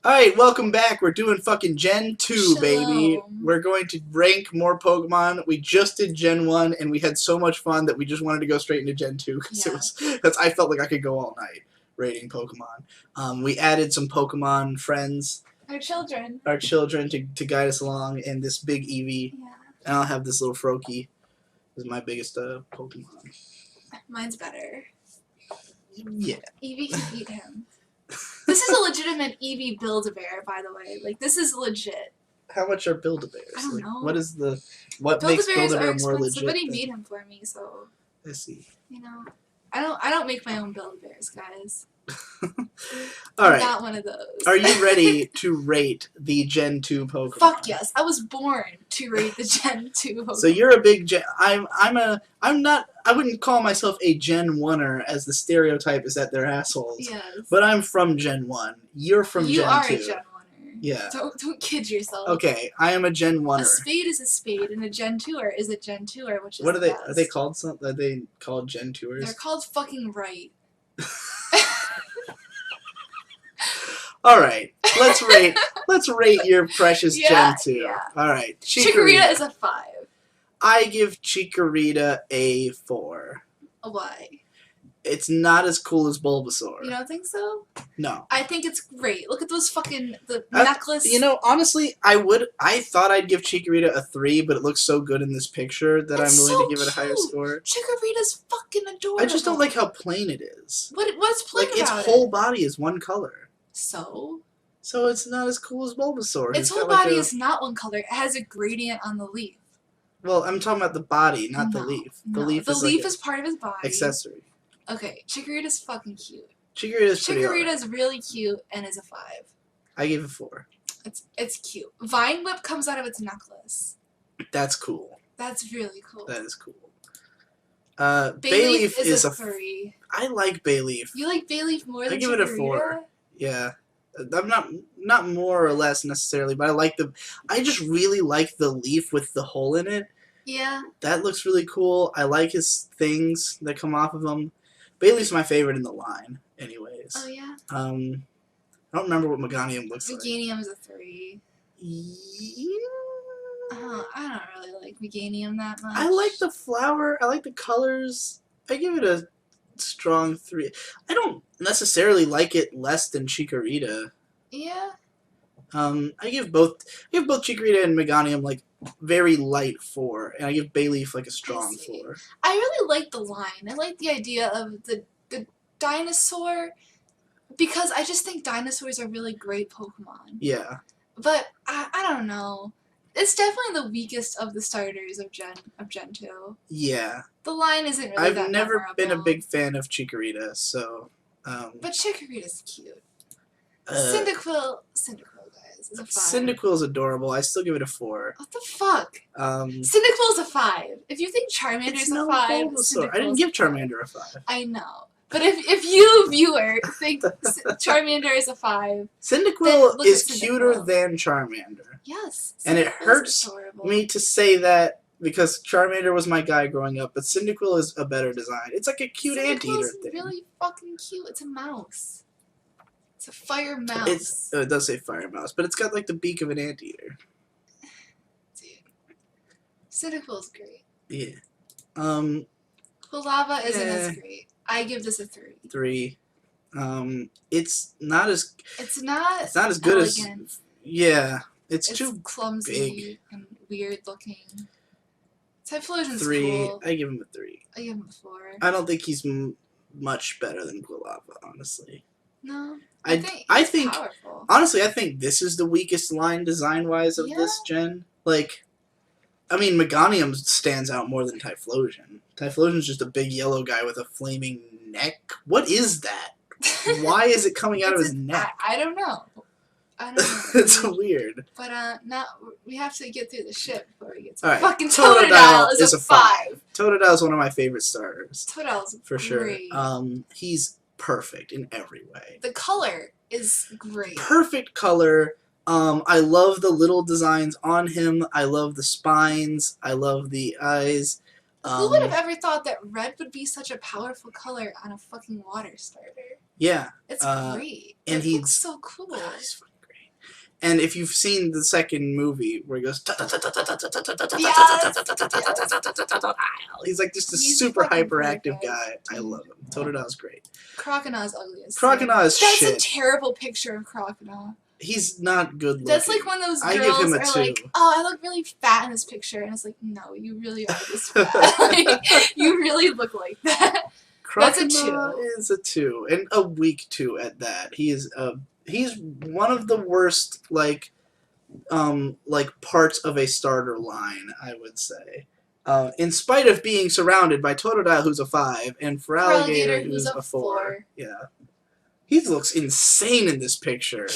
Alright, welcome back. We're doing fucking Gen 2, baby. Shalom. We're going to rank more Pokemon. We just did Gen 1, and we had so much fun that we just wanted to go straight into Gen 2, because I felt like I could go all night rating Pokemon. We added some Pokemon friends, Our children. to guide us along in this big Eevee. Yeah. And I'll have this little Froakie. This is my biggest Pokemon. Mine's better. Yeah. Eevee can eat him. This is a legitimate Eevee Build-A-Bear, by the way. Like, this is legit. How much are Build-A-Bears? I don't know. What is the... What makes Build-A-Bears Build-A-Bear are more expensive. legit? Somebody made him for me, so... I see. You know. I don't make my own Build-A-Bears, guys. Alright. I'm not one of those. Are you ready to rate the Gen 2 Pokemon? Fuck yes. I was born to rate the Gen 2 Pokemon. So you're a big Gen... I'm not... I wouldn't call myself a Gen 1er, as the stereotype is that they're assholes. Yes. But I'm from Gen 1. You're from Gen 2. You are a Gen 1er. Yeah. Don't kid yourself. Okay, I am a Gen 1er. A spade is a spade, and a Gen 2er is a Gen 2er, which is What are the they? best. Are they called something? Are they called Gen 2ers? They're called fucking right. All right, let's rate your precious Gen 2. Yeah. All right, Chikorita is a 5. I give Chikorita a 4. Why? It's not as cool as Bulbasaur. You don't think so? No. I think it's great. Look at those fucking necklace. You know, honestly, I thought I'd give Chikorita a 3, but it looks so good in this picture that It's I'm willing so to give it a higher cute. score. Chikorita's fucking adorable. I just don't like how plain it is. What's plain Like, its about whole it? body is one color. So It's not as cool as Bulbasaur. its whole body is not one color. It has a gradient on the leaf. Well, I'm talking about the body, not the leaf. The leaf is part of his body. Accessory. Okay, Chikorita's fucking cute. Chikorita's really cute and is a 5. I give it a 4. It's cute. Vine Whip comes out of its necklace. That's cool. That's really cool. That is cool. Bayleaf is a 3. I like Bayleaf. You like Bayleaf more than I give it a Chikorita? 4. Yeah. I'm not more or less necessarily, but I just really like the leaf with the hole in it. Yeah. That looks really cool. I like his things that come off of him. Bayleaf's my favorite in the line, anyways. Oh yeah. I don't remember what Meganium looks like. Meganium is a 3. Yeah. I don't really like Meganium that much. I like the flower. I like the colors. I give it a strong 3. I don't necessarily like it less than Chikorita. Yeah. I give both Chikorita and Meganium like very light 4, and I give Bayleaf like a strong 4. I really like the line. I like the idea of the dinosaur, because I just think dinosaurs are really great Pokemon. Yeah. But I don't know. It's definitely the weakest of the starters of Gen 2. Yeah. The line isn't really I've that never memorable. been a big fan of Chikorita, so. But Chikorita's cute. Cyndaquil, guys, is a 5. Cyndaquil's adorable. I still give it a 4. What the fuck? Cyndaquil's a 5. If you think Charmander's a 5, I didn't give Charmander a 5. I know. But if you, viewer, think Charmander is a 5... Cyndaquil is cuter than Charmander. Yes. And it hurts me to say that because Charmander was my guy growing up, but Cyndaquil is a better design. It's like a cute anteater thing. It's really fucking cute. It's a mouse. It's a fire mouse. It does say fire mouse, but it's got like the beak of an anteater. Dude. Cyndaquil's great. Yeah. Quilava isn't as great. I give this a 3. 3. It's not as good elegant. as. Yeah. It's too clumsy and weird looking. Typhlosion's 3. cool. I give him a 3. I give him a 4. I don't think he's much better than Quilava, honestly. No. I think powerful. Honestly, I think this is the weakest line design-wise of this gen. Like, I mean, Meganium stands out more than Typhlosion. Typhlosion's just a big yellow guy with a flaming neck. What is that? Why is it coming out of his neck? I don't know. It's weird. But we have to get through the shit before we get to fucking Totodile is a 5. Totodile is one of my favorite starters. Totodile's for great. Sure. He's perfect in every way. The color is great. Perfect color. I love the little designs on him. I love the spines. I love the eyes. Who would have ever thought that red would be such a powerful color on a fucking water starter? Yeah. It's great. And it looks so cool. Oh, he's fucking great. And if you've seen the second movie where he goes, he's like just a super hyperactive guy. I love him. Totodil's great. Croconaut's ugly as Croconaut's shit. That's a terrible picture of Croconaut. He's not good looking. That's like one of those girls I give him a are 2. like, oh, I look really fat in this picture. And it's like, no, you really are this fat. Like, you really look like that. That's a 2. Is a 2. And a weak 2 at that. He's one of the worst, like parts of a starter line, I would say. In spite of being surrounded by Totodile, who's a 5, and Feraligatr, who's a 4. Yeah. He looks insane in this picture.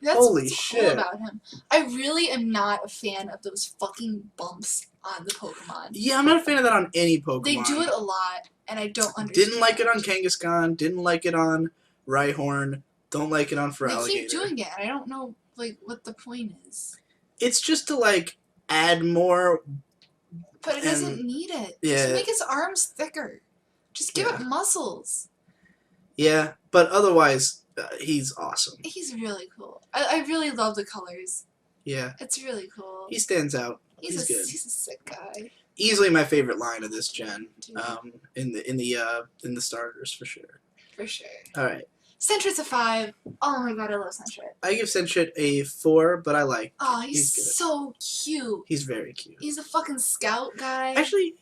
That's Holy what's shit. cool about him. I really am not a fan of those fucking bumps on the Pokemon. Yeah, I'm not a fan of that on any Pokemon. They do it a lot, and I don't understand. Didn't like it on Kangaskhan. Didn't like it on Rhyhorn. Don't like it on Feraligatr. They keep doing it, and I don't know like what the point is. It's just to like add more. But it doesn't need it. Yeah. Just make his arms thicker. Just give it muscles. Yeah, but otherwise, he's awesome. He's really cool. I really love the colors. Yeah. It's really cool. He stands out. He's good. He's a sick guy. Easily my favorite line of this gen. In the starters for sure. For sure. All right. Sentret's a 5. Oh my god, I love Sentret. I give Sentret a 4, but I like. Oh, he's so cute. He's very cute. He's a fucking scout guy. Actually,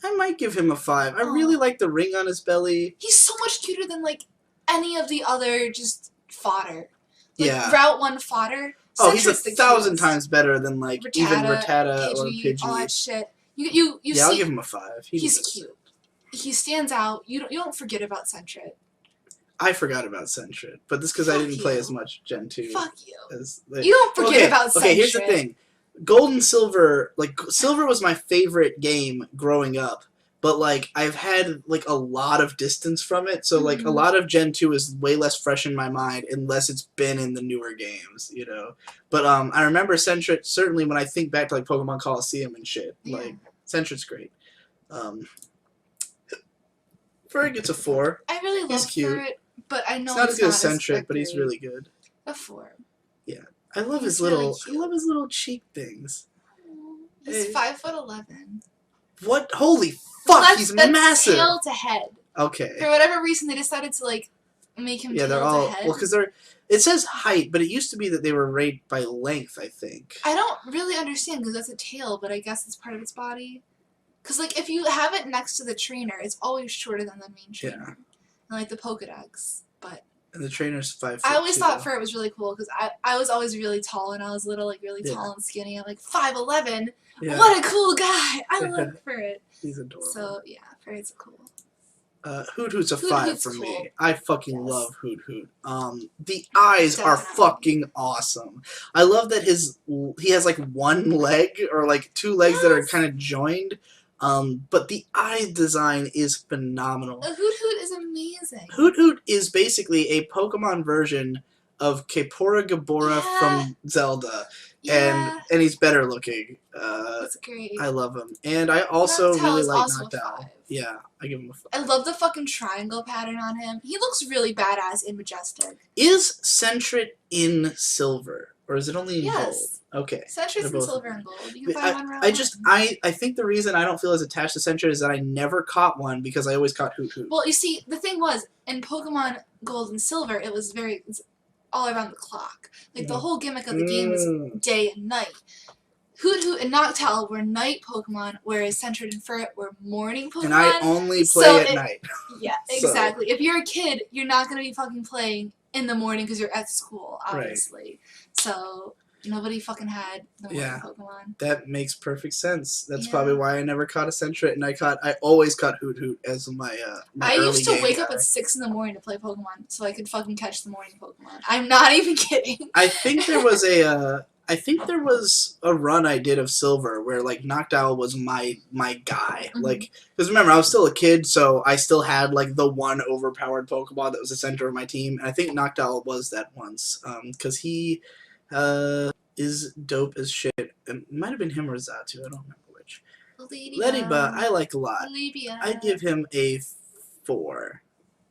I might give him a 5. I really like the ring on his belly. He's so much cuter than like any of the other just fodder. Like, yeah. Route 1 fodder. Oh, he's 1,000 times better than like even Rattata or Pidgey. All that shit. You see, I'll give him a 5. He's cute. He stands out. You don't forget about Sentret. I forgot about Sentret, but this because I didn't play as much Gen 2. Fuck you. You don't forget about Sentret. Okay, here's the thing. Gold and Silver, like, Silver was my favorite game growing up, but, like, I've had, like, a lot of distance from it, so, like, a lot of Gen 2 is way less fresh in my mind unless it's been in the newer games, you know? But, I remember Sentret, certainly when I think back to, like, Pokemon Coliseum and shit, like, Sentret's great. Furret gets a 4. I really love Furret, but I know it's not as good as Sentret, but he's really good. A 4. Yeah. I love his little cheek things. He's 5'11". What? Holy fuck! He's massive. Tail to head. Okay. For whatever reason, they decided to like make him. Yeah, they're all well because they're. It says height, but it used to be that they were rated by length. I think. I don't really understand because that's a tail, but I guess it's part of its body. Because like if you have it next to the trainer, it's always shorter than the main trainer, and like the Pokedex, but. And the trainer's 5'2". I always thought Furret was really cool because I was always really tall when I was little, like really tall and skinny. I'm like 5'11". Yeah. What a cool guy! I love Furret. He's adorable. So yeah, Furret's cool. Hoot Hoot's a 5 for me. I fucking love Hoot Hoot. The eyes are fucking awesome. I love that he has like one leg or like 2 legs that are kind of joined. But the eye design is phenomenal. Hoot Hoot is amazing. Hoot Hoot is basically a Pokemon version of Kaepora Gabora from Zelda. And he's better looking. That's great. I love him. And I also really like Noctowl. Yeah, I give him a 5. I love the fucking triangle pattern on him. He looks really badass in Majestic. Is Sentret in Silver? Or is it only in Gold? Okay. Sentret's in Silver and Gold. You can find one around. I think the reason I don't feel as attached to Sentret is that I never caught one because I always caught Hoot Hoot. Well, you see, the thing was, in Pokemon Gold and Silver, it's all around the clock. Like, the whole gimmick of the game is day and night. Hoot Hoot and Noctowl were night Pokemon, whereas Sentret and Furret were morning Pokemon. And I only play at night. Yeah, exactly. If you're a kid, you're not going to be fucking playing in the morning because you're at school, obviously. Right. So, nobody fucking had the morning Pokemon. That makes perfect sense. That's probably why I never caught a Sentret, and I always caught Hoot Hoot as my I used to wake up at 6 in the morning to play Pokemon, so I could fucking catch the morning Pokemon. I'm not even kidding. I think there was a run I did of Silver where like Noctowl was my guy. Like, because remember I was still a kid, so I still had like the one overpowered Pokemon that was the center of my team, and I think Noctowl was that once. Because he is dope as shit. It might have been him or Zatu, I don't remember which. Ladybug, I like a lot. I give him a 4.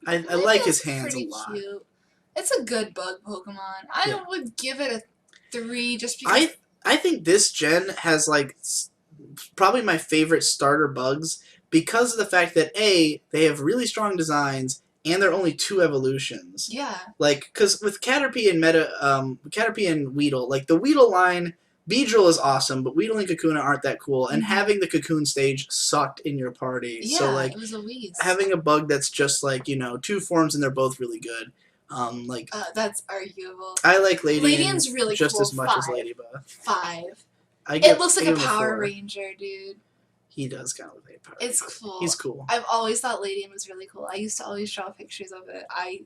I like his hands a lot. Cute. It's a good bug Pokemon. I would give it a 3 just because. I think this gen has like probably my favorite starter bugs because of the fact that A, they have really strong designs and they're only 2 evolutions. Yeah. Like, because with Caterpie and Caterpie and Weedle, like the Weedle line, Beedrill is awesome, but Weedle and Kakuna aren't that cool. And having the Cocoon stage sucked in your party. Yeah, so like it was a waste. having a bug that's just like 2 forms and they're both really good. That's arguable. I like Ladian's really just cool. as much as Ladybug. 5. It It looks like a Power Ranger, dude. He does kind of look like a Power It's Ranger. cool. He's cool. I've always thought Ladian was really cool. I used to always draw pictures of it. I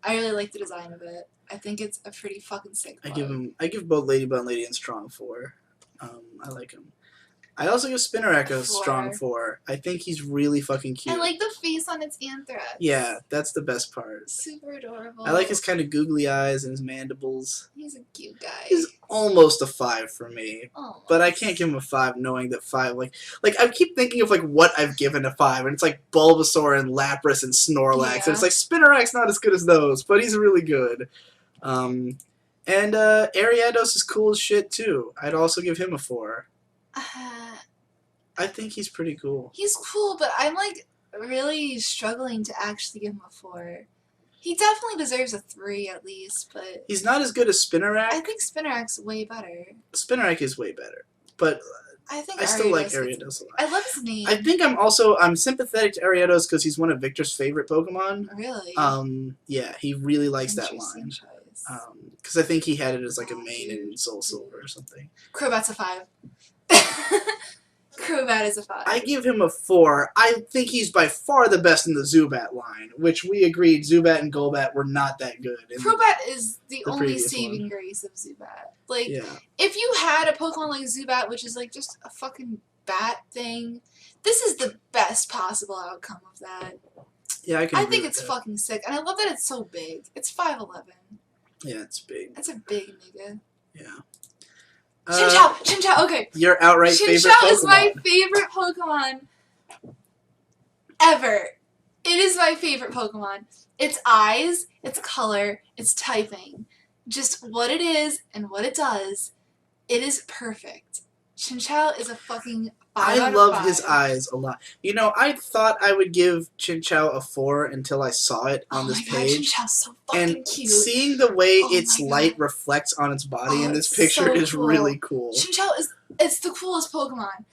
really like the design of it. I think it's a pretty fucking sick bug. I give both Ladybug and Ladian strong 4. I like him. I also give Spinnerack a strong 4. I think he's really fucking cute. I like the face on its anthrax. Yeah, that's the best part. Super adorable. I like his kind of googly eyes and his mandibles. He's a cute guy. He's almost a 5 for me. Almost. But I can't give him a 5 knowing that 5, like I keep thinking of like what I've given a 5, and it's like Bulbasaur and Lapras and Snorlax, and it's like Spinnerack's not as good as those, but he's really good. And Ariados is cool as shit too. I'd also give him a 4. I think he's pretty cool. He's cool, but I'm like really struggling to actually give him a 4. He definitely deserves a 3 at least, but he's not as good as Spinnerack. I think Spinnerack's way better. Spinnerack is way better, but I still like Ariados a lot. I love his name. I think I'm sympathetic to Ariados because he's one of Victor's favorite Pokemon. Really? Yeah, he really likes that line. Choice. Because I think he had it as like a main in Soul Silver or something. Crobat's a 5. Crobat is a 5. I give him a 4. I think he's by far the best in the Zubat line, which we agreed Zubat and Golbat were not that good. Crobat is the only saving grace of Zubat. Like, if you had a Pokemon like Zubat, which is like just a fucking bat thing, this is the best possible outcome of that. Yeah, I think it's fucking sick, and I love that it's so big. It's 5'11". Yeah, it's big. That's a big nigga. Yeah. Chinchou, okay. Your outright favorite Pokemon. Chinchou is my favorite Pokemon ever. It is my favorite Pokemon. Its eyes, its color, its typing. Just what it is and what it does. It is perfect. Chinchou is a fucking 5 out of 5. I love his eyes a lot. I thought I would give Chinchou a 4 until I saw it on this page. Chinchou's so fucking cute. Seeing the way its light reflects on its body in this picture is really cool. Chinchou it's the coolest Pokemon.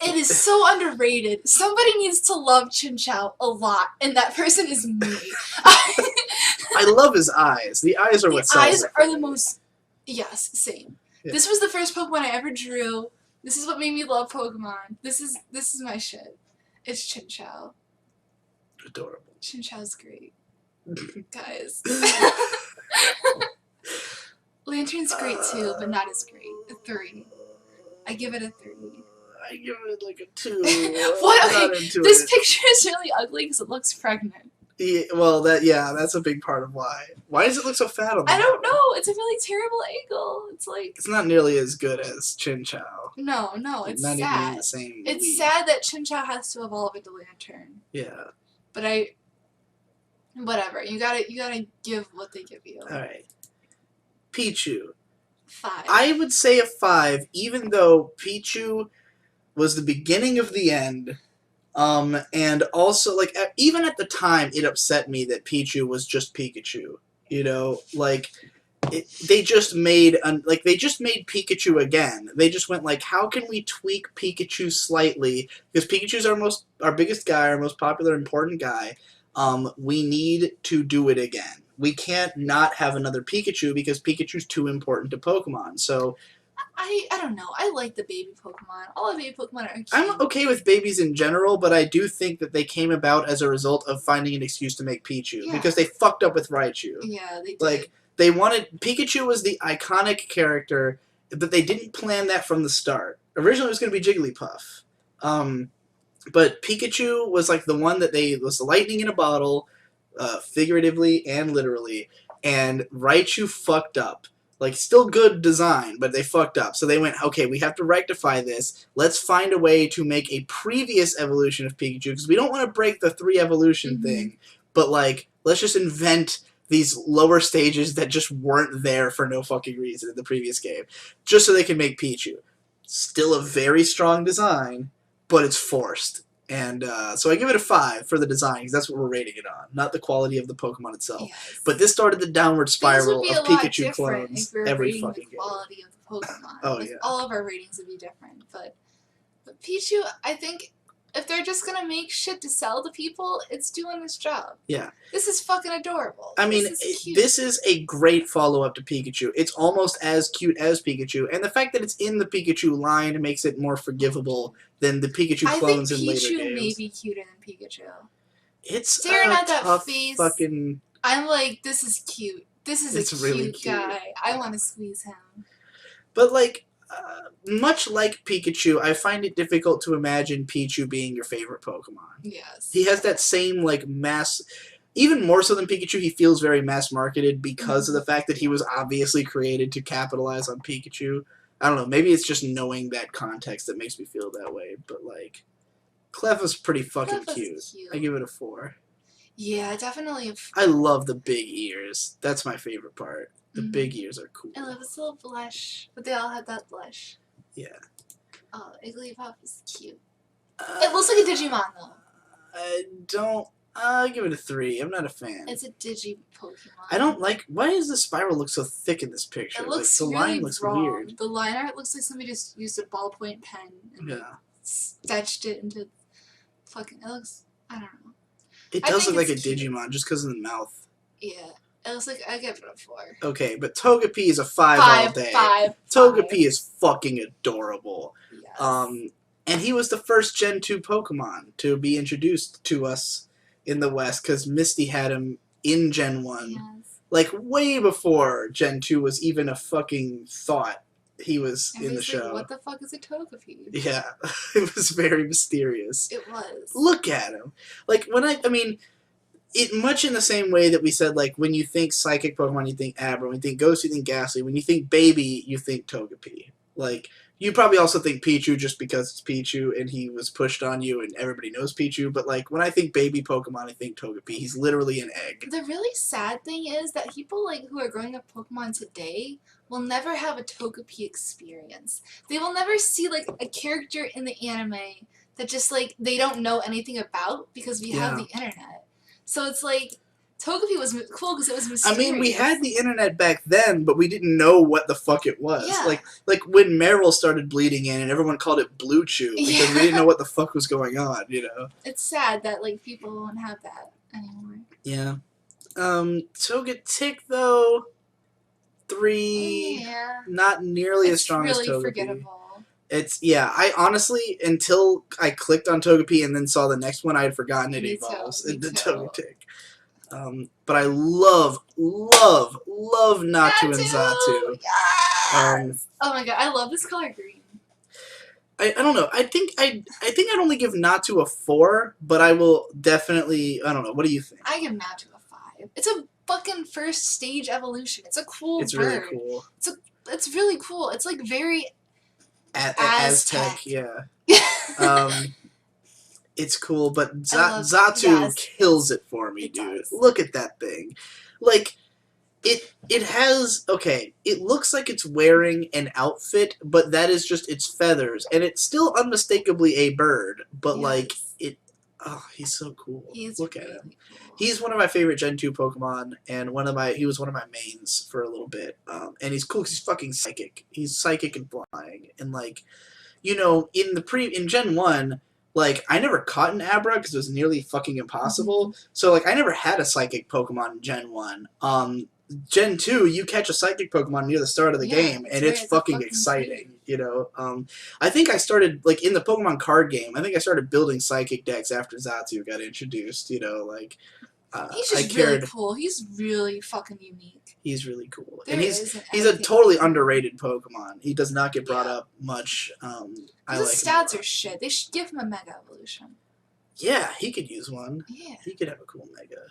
It is so underrated. Somebody needs to love Chinchou a lot, and that person is me. I love his eyes. The eyes are what sells it. The eyes are the most... Yes, same. Yeah. This was the first Pokemon I ever drew. This is what made me love Pokemon. This is my shit. It's Chinchou. Adorable. Chinchou's great. Guys. Lantern's great too, but not as great. A 3. I give it a 3. I give it like a 2. What? Okay, this picture is really ugly because it looks pregnant. Yeah, well, that's a big part of why. Why does it look so fat on the I don't know. It's a really terrible angle. It's like... It's not nearly as good as Chinchou. No, it's not sad. Even the same it's sad that Chinchou has to evolve into Lantern. Yeah. But whatever. You gotta give what they give you. Alright. Pichu. 5. I would say a 5, even though Pichu was the beginning of the end. And also, like, even at the time, it upset me that Pichu was just Pikachu. They just made Pikachu again. They just went like, how can we tweak Pikachu slightly? Because Pikachu's our biggest guy, our most popular, important guy. We need to do it again. We can't not have another Pikachu because Pikachu's too important to Pokemon. So. I don't know. I like the baby Pokemon. All the baby Pokemon are cute. I'm okay with babies in general, but I do think that they came about as a result of finding an excuse to make Pichu. Because they fucked up with Raichu. Yeah, they did. Like, they wanted... Pikachu was the iconic character, but they didn't plan that from the start. Originally, it was going to be Jigglypuff. But Pikachu was like the one that was the lightning in a bottle, figuratively and literally. And Raichu fucked up. Like, still good design, but they fucked up. So they went, okay, we have to rectify this. Let's find a way to make a previous evolution of Pikachu, because we don't want to break the 3 evolution thing. But, like, let's just invent these lower stages that just weren't there for no fucking reason in the previous game, just so they can make Pichu. Still a very strong design, but it's forced. And so I give it a 5 for the design, because that's what we're rating it on, not the quality of the Pokemon itself. Yes. But this started the downward spiral of Pikachu clones if we were every rating fucking the quality of the Pokemon. Oh, like, yeah. all of our ratings would be different. But Pichu, I think, if they're just gonna make shit to sell to people, it's doing its job. Yeah. This is fucking adorable. I mean, this is a great follow-up to Pikachu. It's almost as cute as Pikachu, and the fact that it's in the Pikachu line makes it more forgivable than the Pikachu clones in later games. I think Pichu may be cuter than Pikachu. It's staring at that tough face. Fucking... I'm like, this is cute. This is a really cute guy. I want to squeeze him. But, like, much like Pikachu, I find it difficult to imagine Pichu being your favorite Pokemon. Yes. He has that same, like, mass... Even more so than Pikachu, he feels very mass-marketed because of the fact that he was obviously created to capitalize on Pikachu. I don't know, maybe it's just knowing that context that makes me feel that way, but, like, Clef's pretty fucking cute. I give it a 4. Yeah, definitely a 4. I love the big ears. That's my favorite part. The big ears are cool. I love his little blush, but they all have that blush. Yeah. Oh, Igglybuff is cute. It looks like a Digimon, though. I don't... I give it a 3. I'm not a fan. It's a Digi Pokemon. I don't like... Why does the spiral look so thick in this picture? It looks like, the really line looks wrong. weird. The line art looks like somebody just used a ballpoint pen and sketched it into fucking... It looks... I don't know. It does look like a Digimon just because of the mouth. Yeah. It looks like... I give it a 4. Okay, but Togepi is a 5 all day. 5. Togepi is fucking adorable. Yes. And he was the first Gen 2 Pokemon to be introduced to us in the West, because Misty had him in Gen 1. Yes. Like, way before Gen 2 was even a fucking thought. He was in the show. Like, what the fuck is a Togepi? Yeah, it was very mysterious. It was. Look at him. Like, I mean, it much in the same way that we said, like, when you think Psychic Pokemon, you think Abra. When you think Ghost, you think Ghastly. When you think Baby, you think Togepi. Like, you probably also think Pichu just because it's Pichu and he was pushed on you and everybody knows Pichu. But, like, when I think baby Pokemon, I think Togepi. He's literally an egg. The really sad thing is that people, like, who are growing up Pokemon today will never have a Togepi experience. They will never see, like, a character in the anime that just, like, they don't know anything about because we have the internet. So it's like... Togepi was cool because it was mysterious. I mean, we had the internet back then, but we didn't know what the fuck it was. Yeah. Like when Meryl started bleeding in and everyone called it Blue Chew because we didn't know what the fuck was going on, you know? It's sad that, like, people won't have that anymore. Yeah. Togetic, though, 3. Yeah. Not nearly as strong as Togepi. It's really forgettable. I honestly, until I clicked on Togepi and then saw the next one, I had forgotten it evolves into Togetic. But I love Natu and Xatu. Yes! Oh my god, I love this color green. I don't know. I think I'd only give Natu a 4, but I will definitely... I don't know. What do you think? I give Natu a 5. It's a fucking first stage evolution. It's a cool bird. It's really cool. It's really cool. It's like very... Aztec, yeah. It's cool, but Xatu kills it for me, dude. Look at that thing. Like, it has... Okay, it looks like it's wearing an outfit, but that is just its feathers. And it's still unmistakably a bird, but, like, it... Oh, he's so cool. Look at him. Cool. He's one of my favorite Gen 2 Pokemon, and he was one of my mains for a little bit. And he's cool because he's fucking psychic. He's psychic and flying. And, like, you know, in Gen 1... Like, I never caught an Abra because it was nearly fucking impossible. So, like, I never had a Psychic Pokemon in Gen 1. Gen 2, you catch a Psychic Pokemon near the start of the game, and it's fucking exciting, you know? I think I started, like, in the Pokemon card game, I think I started building Psychic decks after Xatu got introduced, you know? Like, he's just really cool. He's really fucking unique. He's really cool. And he's a totally underrated Pokemon. He does not get brought up much. His stats are shit. They should give him a Mega Evolution. Yeah, he could use one. Yeah. He could have a cool Mega.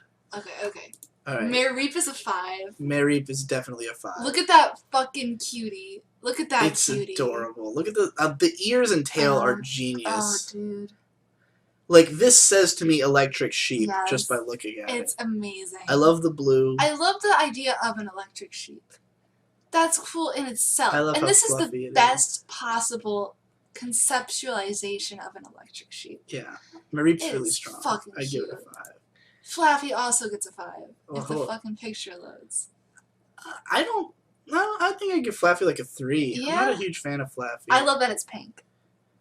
Okay. All right. Mareep is a 5. Mareep is definitely a 5. Look at that fucking cutie. Look at that cutie. It's adorable. Look at the ears and tail are genius. Oh, dude. Like, this says to me electric sheep Yes. just by looking at it. It's amazing. I love the blue. I love the idea of an electric sheep. That's cool in itself. I love and how this is fluffy the it best possible conceptualization of an electric sheep. Yeah. Mareep's It really is strong. fucking I give it cute. a 5. Flaffy also gets a 5 if the Oh. fucking picture loads. I don't... No, I think I give Flaffy like a 3. Yeah? I'm not a huge fan of Flaffy. I love that it's pink.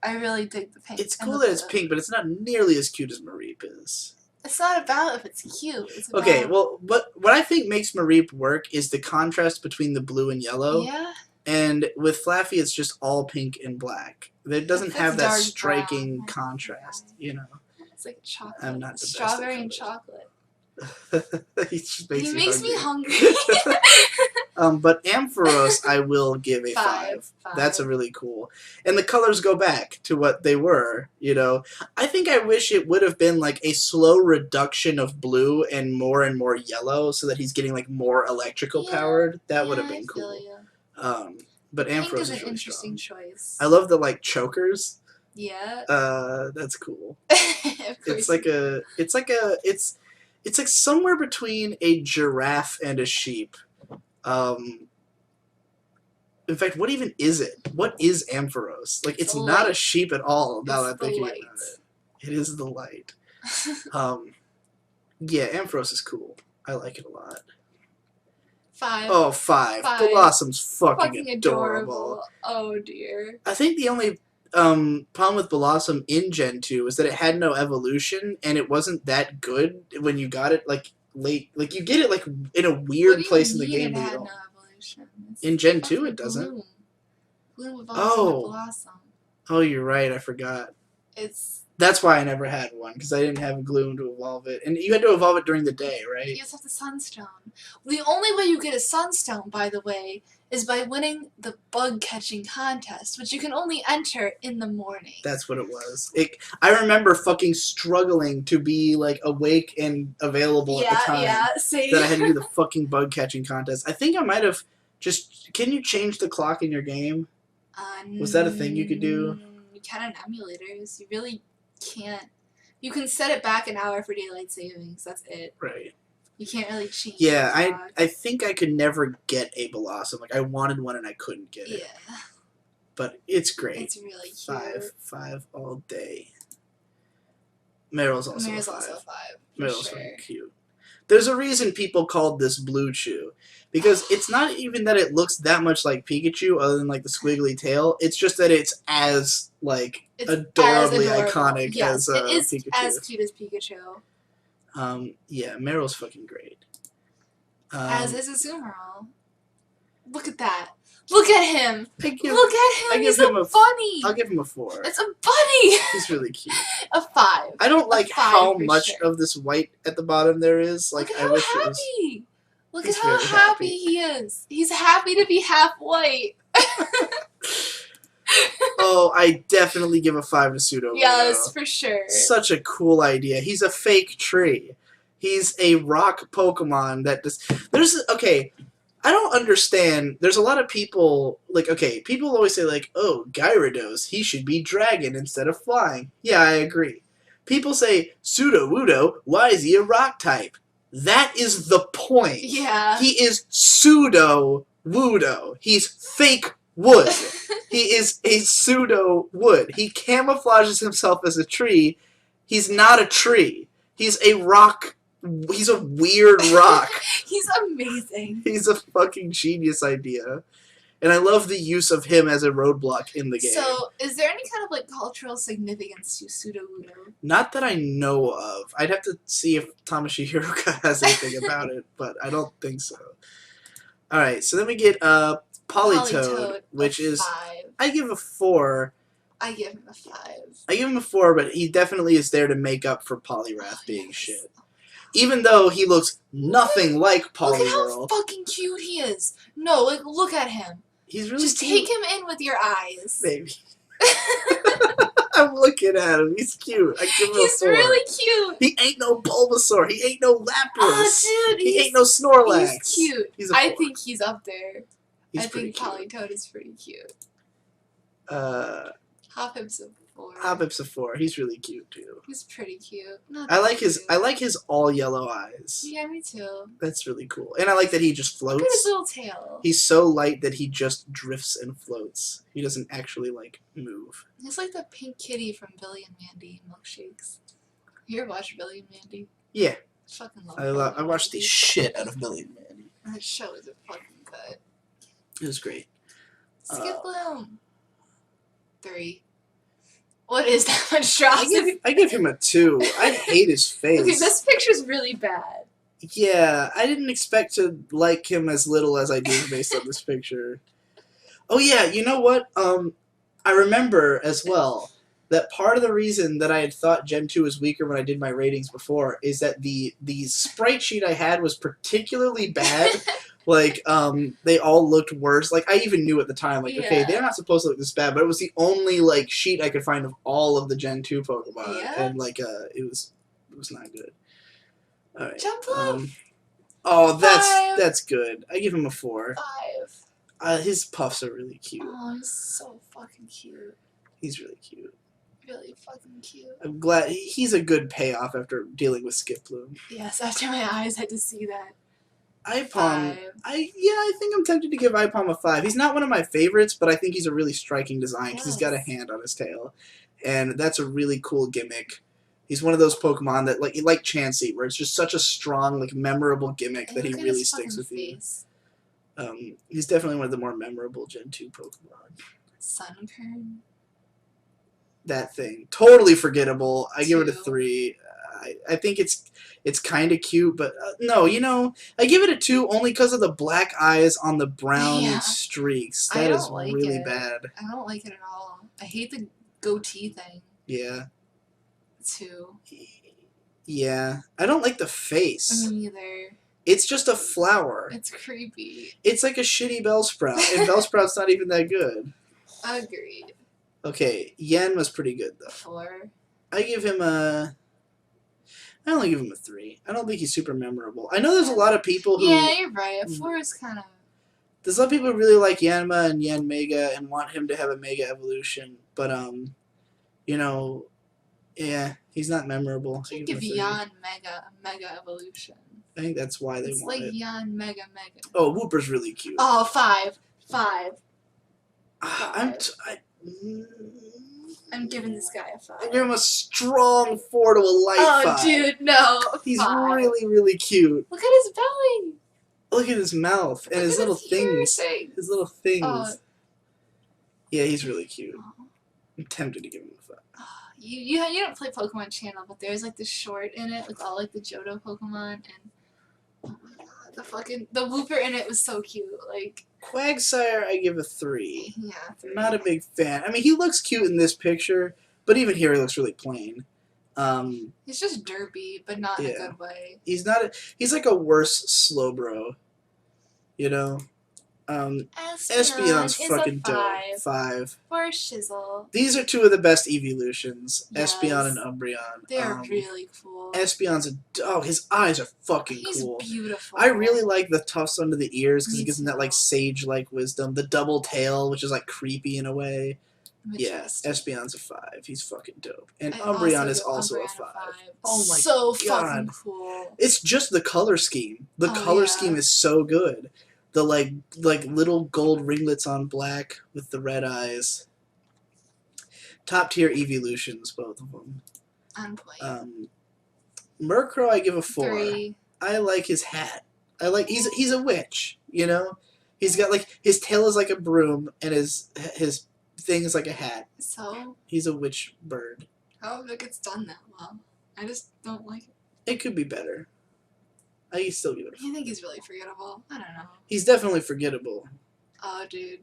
I really dig the pink. It's and cool the that it's blue. pink, but it's not nearly as cute as Mareep is. It's not about if it's cute. It's about... Okay, well, what I think makes Mareep work is the contrast between the blue and yellow. Yeah? And with Flaffy, it's just all pink and black. It doesn't It's have that dark striking brown. contrast, you know. It's like chocolate. I'm not the best at Strawberry and colors. chocolate. He just makes He me makes hungry. me hungry. But Ampharos, I will give a 5. That's a really cool. And the colors go back to what they were, you know. I think I wish it would have been like a slow reduction of blue and more yellow so that he's getting like more electrical powered. That would have been cool. But Pink Ampharos is is an really interesting strong. choice. I love the like chokers. Yeah. That's cool. Of course. It's like somewhere between a giraffe and a sheep. In fact, what even is it? What is Ampharos? Like, it's not light. a sheep at all. Now that It's I'm the thinking light. about it, it is the light. Yeah, Ampharos is cool. I like it a lot. 5. Oh, 5. 5. Blossom's fucking Fucking adorable. Oh dear. I think the only problem with Blossom in Gen 2 is that it had no evolution, and it wasn't that good when you got it like late. Like, you get it like in a weird place in the game. It That you had don't. no evolution. It's In Gen 2, fucking it doesn't. Bloom. Bloom evolves Oh. into Blossom. Oh, you're right. I forgot. It's... That's why I never had one, because I didn't have a Gloom to evolve it. And you had to evolve it during the day, right? You just have the Sunstone. The only way you get a Sunstone, by the way, is by winning the bug catching contest, which you can only enter in the morning. That's what it was. I remember fucking struggling to be like awake and available at the time. Yeah, same. That I had to do the fucking bug catching contest. I think I might have just... Can you change the clock in your game? Was that a thing you could do? You can in emulators. You really can't. You can set it back an hour for daylight savings. That's it. Right. You can't really change. Yeah, the clock. I think I could never get a Blossom. Like, I wanted one and I couldn't get it. Yeah. But it's great. It's really cute. 5 all day. Meryl's also Mary's a 5. also a 5. Meryl's sure. fucking cute. There's a reason people called this Blue Chew. Because it's not even that it looks that much like Pikachu, other than like the squiggly tail. It's just that it's as like It's adorably as adorable. iconic Yes, as it is Pikachu. as cute as Pikachu. Yeah, Meryl's fucking great. As is Azumarill. Look at that. Look at him. Look at him. I He's give him a a bunny. I'll give him a 4. It's a bunny. He's really cute. A 5. I don't like 5 how for much sure. of this white at the bottom there is. Like, Look at I how wish happy. it was. Look He's at how very happy happy. he is. He's happy to be half white. Oh, I definitely give a 5 to Pseudo. Yes, for sure. Such a cool idea. He's a fake tree. He's a rock Pokemon that just... Okay, I don't understand. There's a lot of people... Like, okay, people always say, like, oh, Gyarados, he should be dragon instead of flying. Yeah, I agree. People say, Pseudo-Wudo, why is he a rock type? That is the point. Yeah. He is Pseudo-Wudo. He's fake wood. He is a pseudo-wood. He camouflages himself as a tree. He's not a tree. He's a rock. He's a weird rock. He's amazing. He's a fucking genius idea. And I love the use of him as a roadblock in the game. So, is there any kind of like cultural significance to Pseudo-Wudo? Not that I know of. I'd have to see if Tamashii Hiruka has anything about it, but I don't think so. Alright, so then we get Politoed, which is... 5. I give a 4. I give him a 5. I give him a 4, but he definitely is there to make up for Poliwrath being yes. shit. Even though he looks nothing like Look at how Poliwhirl. fucking cute he is. No, like, look at him. He's really Just cute. take him in with your eyes. Baby. I'm looking at him. He's cute. I give him He's a 4. really cute. He ain't no Bulbasaur. He ain't no Lapras. Oh, dude, he ain't no Snorlax. He's cute. He's a 4. I think he's up there. He's I pretty think cute. Politoed is pretty cute. Uh, Hoppip's a 4. Hoppip's a 4. He's really cute too. He's pretty cute. Not I that like his. cute. I like his all yellow eyes. Yeah, me too. That's really cool, and I like that he just floats. Look at his little tail. He's so light that he just drifts and floats. He doesn't actually like move. He's like the pink kitty from Billy and Mandy milkshakes. You ever watch Billy and Mandy? Yeah. Fucking love I watched the shit out of Billy and Mandy. That show is a fucking good. It was great. Skip Bloom. 3. What is that monstrosity? I give him a 2. I hate his face. Okay, this picture's really bad. Yeah, I didn't expect to like him as little as I do based on this picture. Oh yeah, you know what? I remember as well that part of the reason that I had thought Gen 2 was weaker when I did my ratings before is that the sprite sheet I had was particularly bad. Like, they all looked worse. Like, I even knew at the time, like, okay, they're not supposed to look this bad, but it was the only, like, sheet I could find of all of the Gen 2 Pokemon. Yeah. And, like, it was not good. Alright. Jump Oh, 5. that's good. I give him a 4. 5. His puffs are really cute. Oh, he's so fucking cute. He's really cute. Really fucking cute. I'm glad he's a good payoff after dealing with Skip Bloom. Yes, after my eyes had to see that. Ipom, I think I'm tempted to give Ipom a 5. He's not one of my favorites, but I think he's a really striking design because he's got a hand on his tail, and that's a really cool gimmick. He's one of those Pokemon that like Chansey, where it's just such a strong, like memorable gimmick that he really sticks with you. He's definitely one of the more memorable Gen 2 Pokemon. Sunkern. That thing, totally forgettable. I give it a 2. 3. I think it's kind of cute, but no, you know, I give it a 2 only because of the black eyes on the brown streaks. That is really bad. I don't like it at all. I hate the goatee thing. Yeah. 2. Yeah. I don't like the face. Me neither. It's just a flower. It's creepy. It's like a shitty Bellsprout, and Bellsprout's not even that good. Agreed. Okay, Yen was pretty good, though. 4. I only give him a 3. I don't think he's super memorable. I know there's a lot of people who... Yeah, you're right. A 4 is kind of... There's a lot of people who really like Yanma and Yan Mega and want him to have a Mega Evolution, but, you know, yeah, he's not memorable. You give Yan Mega a Mega Evolution. I think that's why they want it. It's like Yan Mega. Oh, Wooper's really cute. Oh, 5. 5. I'm giving this guy a 5. I give him a strong 4 to a light 5. Oh, dude, no. He's 5. really, really cute. Look at his belly. Look at his mouth and his little things. His little things. Yeah, he's really cute. I'm tempted to give him a 5. You don't play Pokemon Channel, but there's like this short in it with all like the Johto Pokemon, and oh my god, the Wooper in it was so cute. Like Quagsire, I give a 3. Yeah, 3. Not a big fan. I mean, he looks cute in this picture, but even here he looks really plain. He's just derpy, but not in a good way. He's like a worse Slowbro, you know. Espeon's fucking dope. 5. For Shizzle. These are 2 of the best evolutions, Espeon and Umbreon. They are really cool. Espeon's his eyes are fucking cool. He's beautiful. I really like the tufts under the ears because it gives him that like sage-like wisdom. The double tail, which is like creepy in a way. Majestic. Yeah, Espeon's a 5. He's fucking dope. And Umbreon is also a 5. Oh my god. Fucking cool. It's just the color scheme. The color scheme is so good. The like little gold ringlets on black with the red eyes. Top tier evolutions, both of them. On point. Murkrow, I give a 4. 3. I like his hat. He's a witch, you know. He's got like his tail is like a broom and his thing is like a hat. So he's a witch bird. How if it gets done that well? I just don't like it. It could be better. I still give it a 4. You think he's really forgettable? I don't know. He's definitely forgettable. Oh, dude.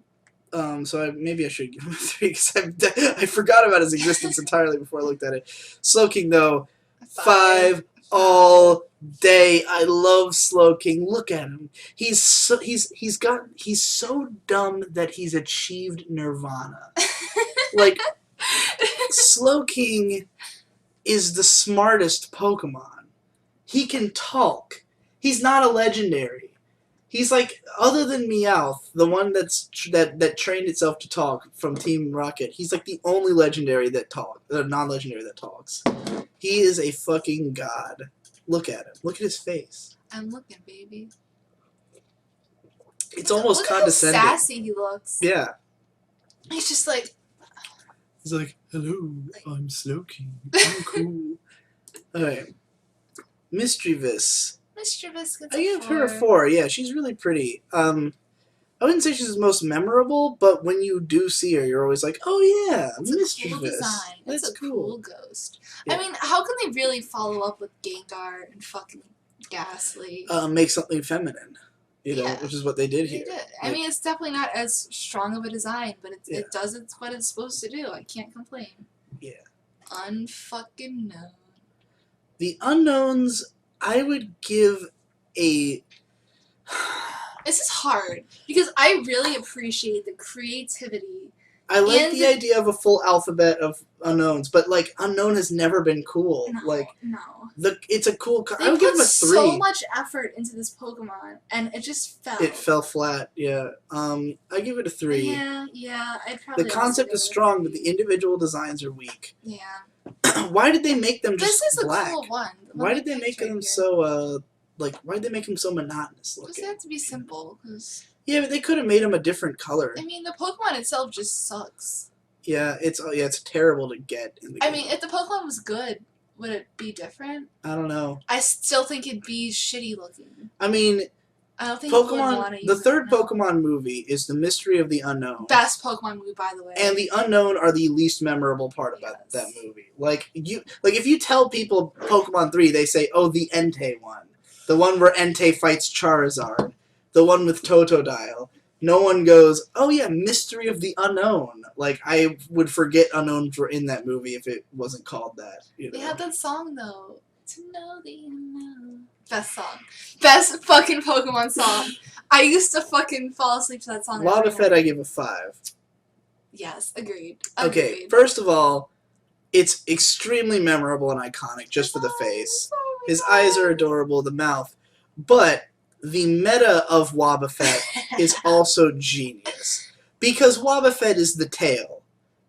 So maybe I should give him a 3 because I forgot about his existence entirely before I looked at it. Slowking though, 5 all day. I love Slowking. Look at him. He's so dumb that he's achieved nirvana. Like Slowking is the smartest Pokemon. He can talk. He's not a legendary. He's like, other than Meowth, the one that trained itself to talk from Team Rocket. He's like the only legendary that non-legendary that talks. He is a fucking god. Look at him. Look at his face. I'm looking, baby. It's almost condescending. Look how sassy he looks. Yeah. He's just like. He's like, hello, I'm Slowking. I'm cool. Alright. Mischievous. Mischievous gets I give her a 4. Yeah, she's really pretty. I wouldn't say she's the most memorable, but when you do see her, you're always like, oh yeah, it's Mischievous. A cool design. That's a cool ghost. Yeah. I mean, how can they really follow up with Gengar and fucking Ghastly? Make something feminine. You know, which is what they did here. They did. I mean, it's definitely not as strong of a design, but it does what it's supposed to do. I can't complain. Yeah. Unfucking known. The unknowns, I would give a... This is hard, because I really appreciate the creativity. I like the idea of a full alphabet of unknowns, but, like, unknown has never been cool. No, like, no. It's a cool... They I would give him a 3. so much effort into this Pokemon, and it just fell. It fell flat, yeah. I give it a 3. Yeah, I'd probably... The concept is strong, but the individual designs are weak. Yeah. Why did they make them just This is black? a cool one. Why did they make them so, why did they make them so monotonous looking? Because they have to be simple, because... Yeah, but they could have made them a different color. I mean, the Pokemon itself just sucks. Yeah, it's terrible to get in the game. I mean, if the Pokemon was good, would it be different? I don't know. I still think it'd be shitty looking. I mean, I don't think Pokemon. The third Pokemon movie is The Mystery of the Unknown. Best Pokemon movie, by the way. And the Unknown are the least memorable part about that movie. Like if you tell people Pokemon 3, they say, "Oh, the Entei one, the one where Entei fights Charizard, the one with Totodile." No one goes, "Oh yeah, Mystery of the Unknown." Like, I would forget unknowns were in that movie if it wasn't called that. You know? They had that song though. To know the unknown. Best song. Best fucking Pokemon song. I used to fucking fall asleep to that song. Wobbuffet, I give a 5. Yes, agreed. Okay, first of all, it's extremely memorable and iconic just for the face. His eyes are adorable, the mouth. But the meta of Wobbuffet is also genius. Because Wobbuffet is the tail.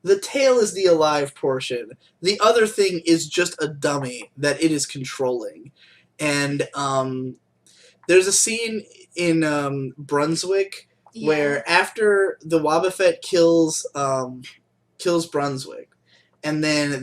The tail is the alive portion. The other thing is just a dummy that it is controlling. And there's a scene in Brunswick where after the Wobbuffet kills Brunswick, and then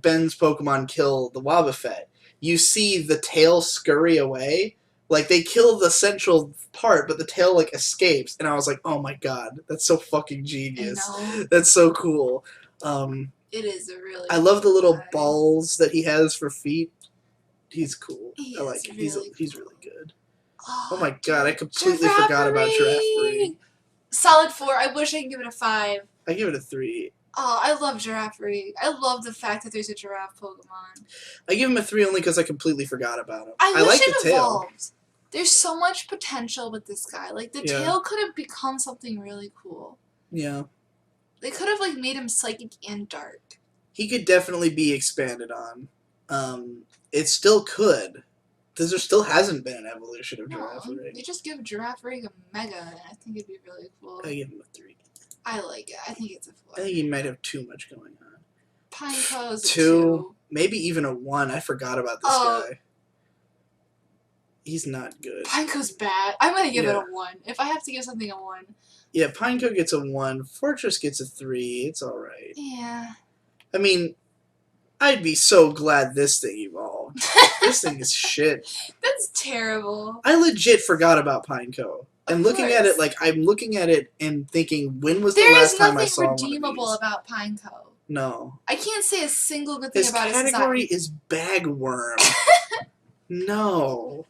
Ben's Pokemon kill the Wobbuffet, you see the tail scurry away. Like, they kill the central part, but the tail, like, escapes. And I was like, oh my god, that's so fucking genius. That's so cool. It is a really I love the little balls that he has for feet. He's cool. I like him. He's really good. Oh my god, I completely forgot about Giraffere. Solid 4. I wish I could give it a 5. I give it a 3. Oh, I love Giraffere. I love the fact that there's a giraffe Pokemon. I give him a 3 only because I completely forgot about him. I like wish the it tail. evolved. There's so much potential with this guy. Like, the tail could have become something really cool. Yeah. They could have, like, made him psychic and dark. He could definitely be expanded on. It still could. Because there still hasn't been an evolution of Giraffere. They just give Giraffere a Mega, and I think it'd be really cool. I give him a 3. I like it. I think it's a 4. I think he might have too much going on. Pineco's 2. Maybe even a 1. I forgot about this guy. He's not good. Pineco's bad. I'm gonna give it a 1. If I have to give something a 1. Yeah, Pineco gets a 1. Fortress gets a 3. It's alright. Yeah. I mean, I'd be so glad this thing evolved. This thing is shit. That's terrible. I legit forgot about Pineco. And looking at it, like, I'm looking at it and thinking, when was the last time I saw one of these? There is nothing redeemable about Pineco. No. I can't say a single good thing about it. His category is bagworm. No.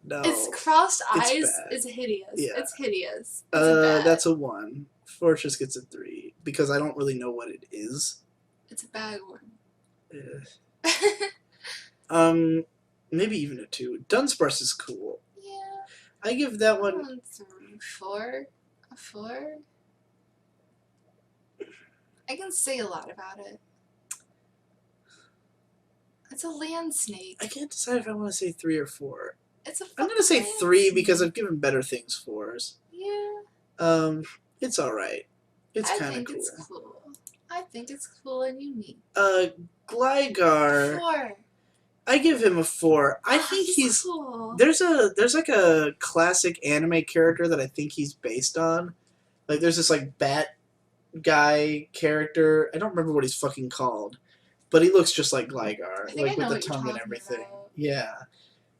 No. Its crossed eyes is hideous. Yeah. It's hideous. That's a 1. Fortress gets a 3. Because I don't really know what it is. It's a bagworm. Maybe even a 2. Dunsparce is cool. Yeah. I give that one... 4. A 4? I can say a lot about it. It's a land snake. I can't decide if I want to say 3 or 4. It's a I'm gonna say fucking 3 because I've given better things 4s. Yeah. It's alright. It's kind of think cool. it's cool. I think it's cool and unique. Gligar. 4. I give him a 4. I think he's cool. There's like a classic anime character that I think he's based on. Like there's this like bat guy character. I don't remember what he's fucking called, but he looks just like Gligar, like with the tongue and everything. About. Yeah.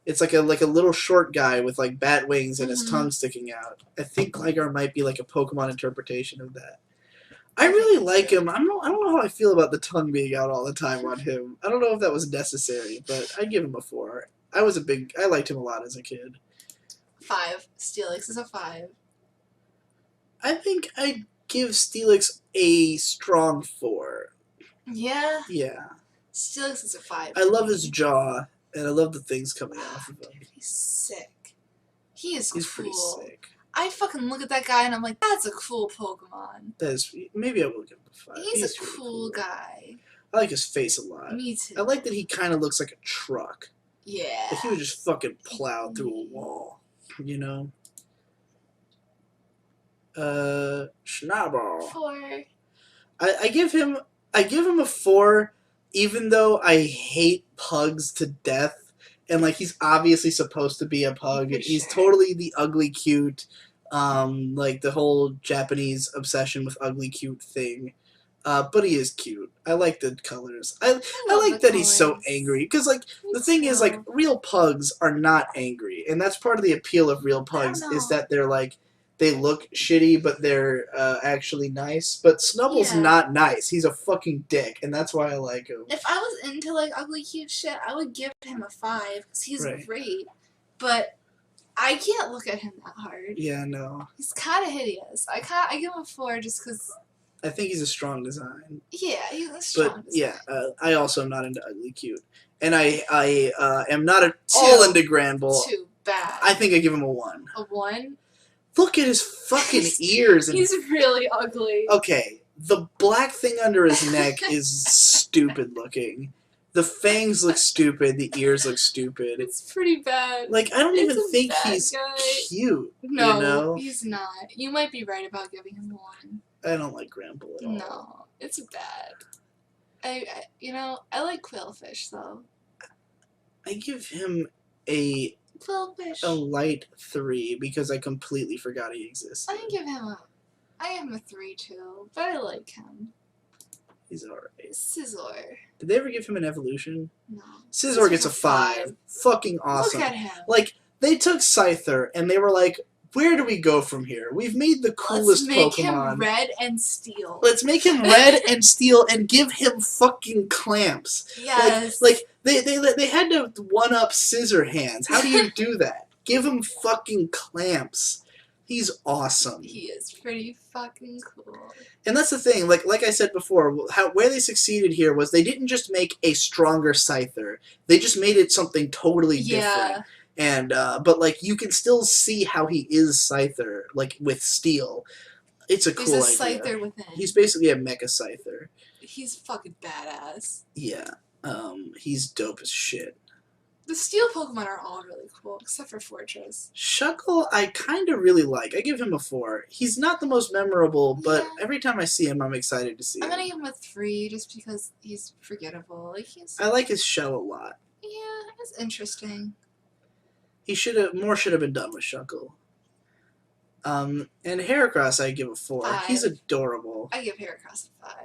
It's like a little short guy with like bat wings and his tongue sticking out. I think Gligar might be like a Pokemon interpretation of that. I really like him. I don't know how I feel about the tongue being out all the time on him. I don't know if that was necessary, but I give him a 4. I liked him a lot as a kid. 5. Steelix is a 5. I think I give Steelix a strong 4. Yeah. Yeah. Steelix is a 5. I love his jaw, and I love the things coming off of him. Dude, he's sick. He's pretty sick. I fucking look at that guy and I'm like, that's a cool Pokemon. Maybe I will give him a 5. He's a cool guy. I like his face a lot. Me too. I like that he kind of looks like a truck. Yeah. Like he would just fucking plow through a wall, you know? Schnabel. 4. I give him a 4, even though I hate pugs to death. And like he's obviously supposed to be a pug. He's totally the ugly cute, like the whole Japanese obsession with ugly cute thing. But he is cute. I like the colors. I like that he's so angry because like the thing is like real pugs are not angry, and that's part of the appeal of real pugs is that they're like they look shitty but they're actually nice. But Snubble's not nice. He's a fucking dick, and that's why I like him. If I was into like ugly cute shit, I would give him a 5 because he's great. But I can't look at him that hard. Yeah, no. He's kind of hideous. I give him a 4 just because. I think he's a strong design. Yeah, he's a strong design. Yeah, I also am not into ugly cute, and I am not at all into Granbull. Too bad. I think I give him a 1. A 1. Look at his fucking ears. And he's really ugly. Okay, the black thing under his neck is stupid looking. The fangs look stupid. The ears look stupid. It's pretty bad. Like I don't even think he's cute. No, you know? He's not. You might be right about giving him 1. I don't like Granbull at all. No, it's bad. I like Quillfish though. I give him a light 3 because I completely forgot he exists. I give him a 3 too, but I like him. He's alright. Scizor. Did they ever give him an evolution? No. Scizor gets a 5. Fucking awesome. Look at him. Like, they took Scyther and they were like, where do we go from here? We've made the coolest Pokemon. Let's make him red and steel. Let's make him red and steel and give him fucking clamps. Yes. Like they had to one-up Scissor Hands. How do you do that? Give him fucking clamps. He's awesome. He is pretty fucking cool. And that's the thing, like I said before, where they succeeded here was they didn't just make a stronger Scyther. They just made it something totally different. And but like you can still see how he is Scyther, like with steel. It's a cool idea. He's a Scyther within. He's basically a mecha Scyther. He's fucking badass. Yeah. He's dope as shit. The steel Pokemon are all really cool, except for Fortress. Shuckle, I kind of really like. I give him a 4. He's not the most memorable, but every time I see him, I'm excited to see him. I'm gonna give him a 3 just because he's forgettable. Like I like his shell a lot. Yeah, it's interesting. More should have been done with Shuckle. And Heracross, I give a 4. 5. He's adorable. I give Heracross a 5.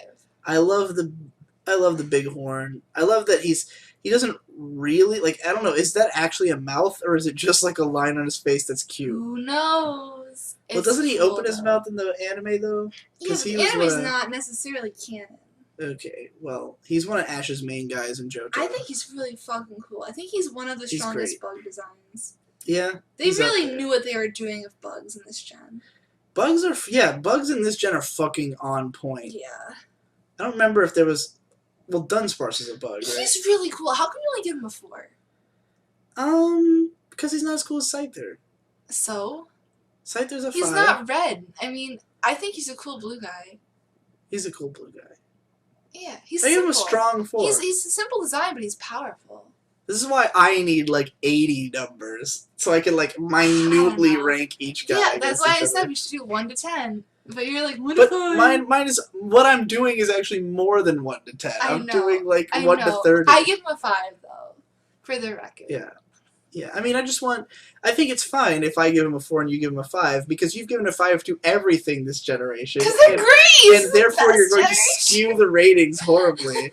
I love the big horn. I love that he doesn't really like. I don't know. Is that actually a mouth or is it just like a line on his face that's cute? Who knows? Well, doesn't he open his mouth in the anime though? Yeah, but the anime's not necessarily canon. Okay, well, he's one of Ash's main guys in Johto. I think he's really fucking cool. I think he's one of the strongest bug designs. Yeah. They really knew what they were doing with bugs in this gen. Bugs in this gen are fucking on point. Yeah. I don't remember if there was. Well, Dunsparce is a bug, right? He's really cool. How come you only give him a 4? Because he's not as cool as Scyther. So? Scyther's a 5. He's not red. I mean, I think he's a cool blue guy. He's a cool blue guy. Yeah, he's I simple. give him a strong 4. He's a simple design, but he's powerful. This is why I need like 80 numbers so I can like minutely rank each guy. Yeah, that's why I said we should do 1 to 10. But you're like 1 but to 5. Mine is what I'm doing is actually more than 1 to 10. I'm doing like 1 to 30. I give him a 5 though, for the record. Yeah. Yeah, I mean, I think it's fine if I give him a 4 and you give him a 5, because you've given a 5 to everything this generation. Because they're great! And therefore you're going to skew the ratings horribly.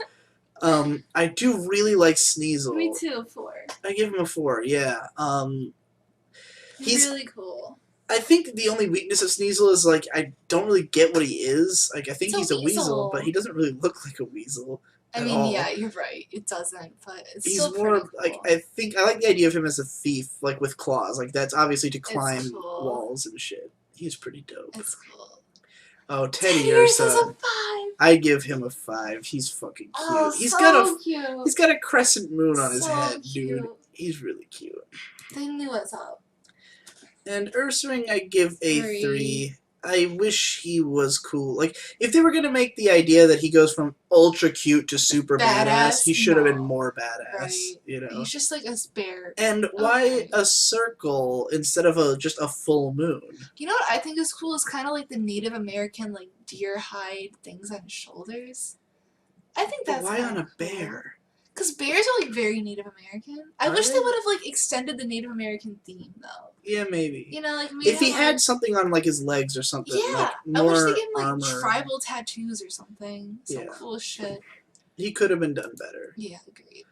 I do really like Sneasel. Me too, 4. I give him a 4, yeah. He's really cool. I think the only weakness of Sneasel is, like, I don't really get what he is. Like, I think he's a weasel, but he doesn't really look like a weasel. I mean, yeah, you're right. It doesn't, but it's he's still more pretty cool. like I like the idea of him as a thief, like with claws. Like that's obviously to climb walls and shit. He's pretty dope. It's cool. Oh, Teddy Ursa. Is a 5. I give him a 5. He's fucking cute. Oh, He's cute. got a crescent moon on his head, cute. dude. He's really cute. They knew what's up. And Ursaring, I give a 3. I wish he was cool. Like, if they were going to make the idea that he goes from ultra cute to super badass, he should have been more badass, right. You know? He's just like a bear. And why a circle instead of just a full moon? You know what I think is cool is kind of like the Native American, like, deer hide things on his shoulders. I think that's why on a cool. bear? Because bears are, like, very Native American. I wish they would have, like, extended the Native American theme, though. Yeah, maybe. You know, like, if he had something on, like, his legs or something. Yeah, like, more I wish they gave him, like, armor. tribal tattoos or something. Some cool shit. He could have been done better. Yeah, agreed.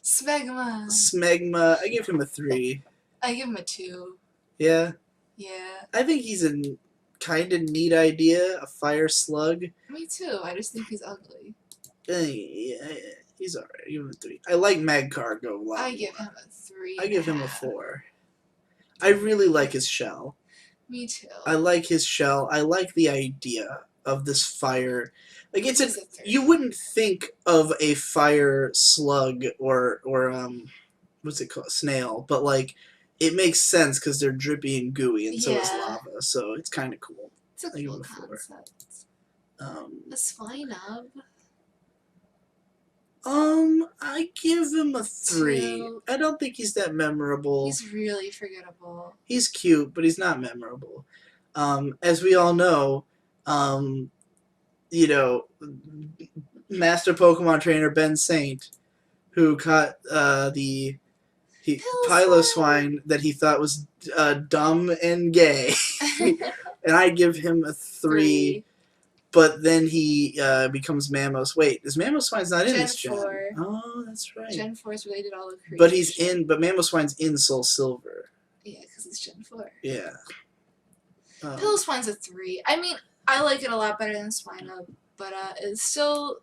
Smegma. Smegma, I give him a 3. I give him a 2. Yeah? Yeah. I think he's a kind of neat idea, a fire slug. Me too, I just think he's ugly. Yeah, he's alright. I give him a 3. I like Magcargo a lot. I give him a 3. I give him a 4. I really like his shell. Me too. I like his shell. I like the idea of this fire. Like you wouldn't think of a fire slug or what's it called, snail, but like it makes sense because they're drippy and gooey, and so is lava. So it's kind of cool. It's a cool concept. The Swinub. I give him a 3. 2. I don't think he's that memorable. He's really forgettable. He's cute, but he's not memorable. As we all know, you know, Master Pokemon Trainer Ben Saint, who caught the Piloswine that he thought was dumb and gay, and I give him a 3. But then he becomes Mamos. Wait, is Mamoswine's not in this gen? 4. Oh, that's right. Gen 4 is related to all the creatures. But Mamoswine's in Soul Silver. Yeah, because it's Gen 4. Yeah. Piloswine's a 3. I mean, I like it a lot better than Swinub, but it's still...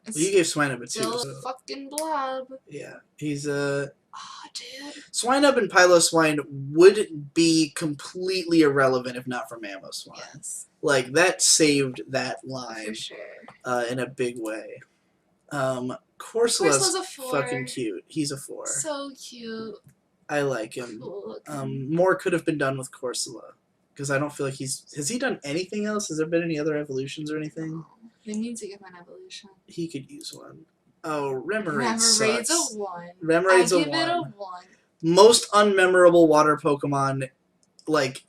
Well, you gave Swinub a 2. Still a fucking blob. Yeah, he's a... Oh, dude. Swinub and Piloswine would be completely irrelevant if not for Mamoswine. Yes. Like, that saved that line. For sure. In a big way. Corsolas a 4. Fucking cute. He's a 4. So cute. I like him. Cool. More could have been done with Corsola. Because I don't feel like has he done anything else? Has there been any other evolutions or anything? No. They need to give him an evolution. He could use one. Oh, Remoraid Remoraid's sucks. a 1. Remoraid's I a 1. give it a 1. Most unmemorable water Pokemon, like,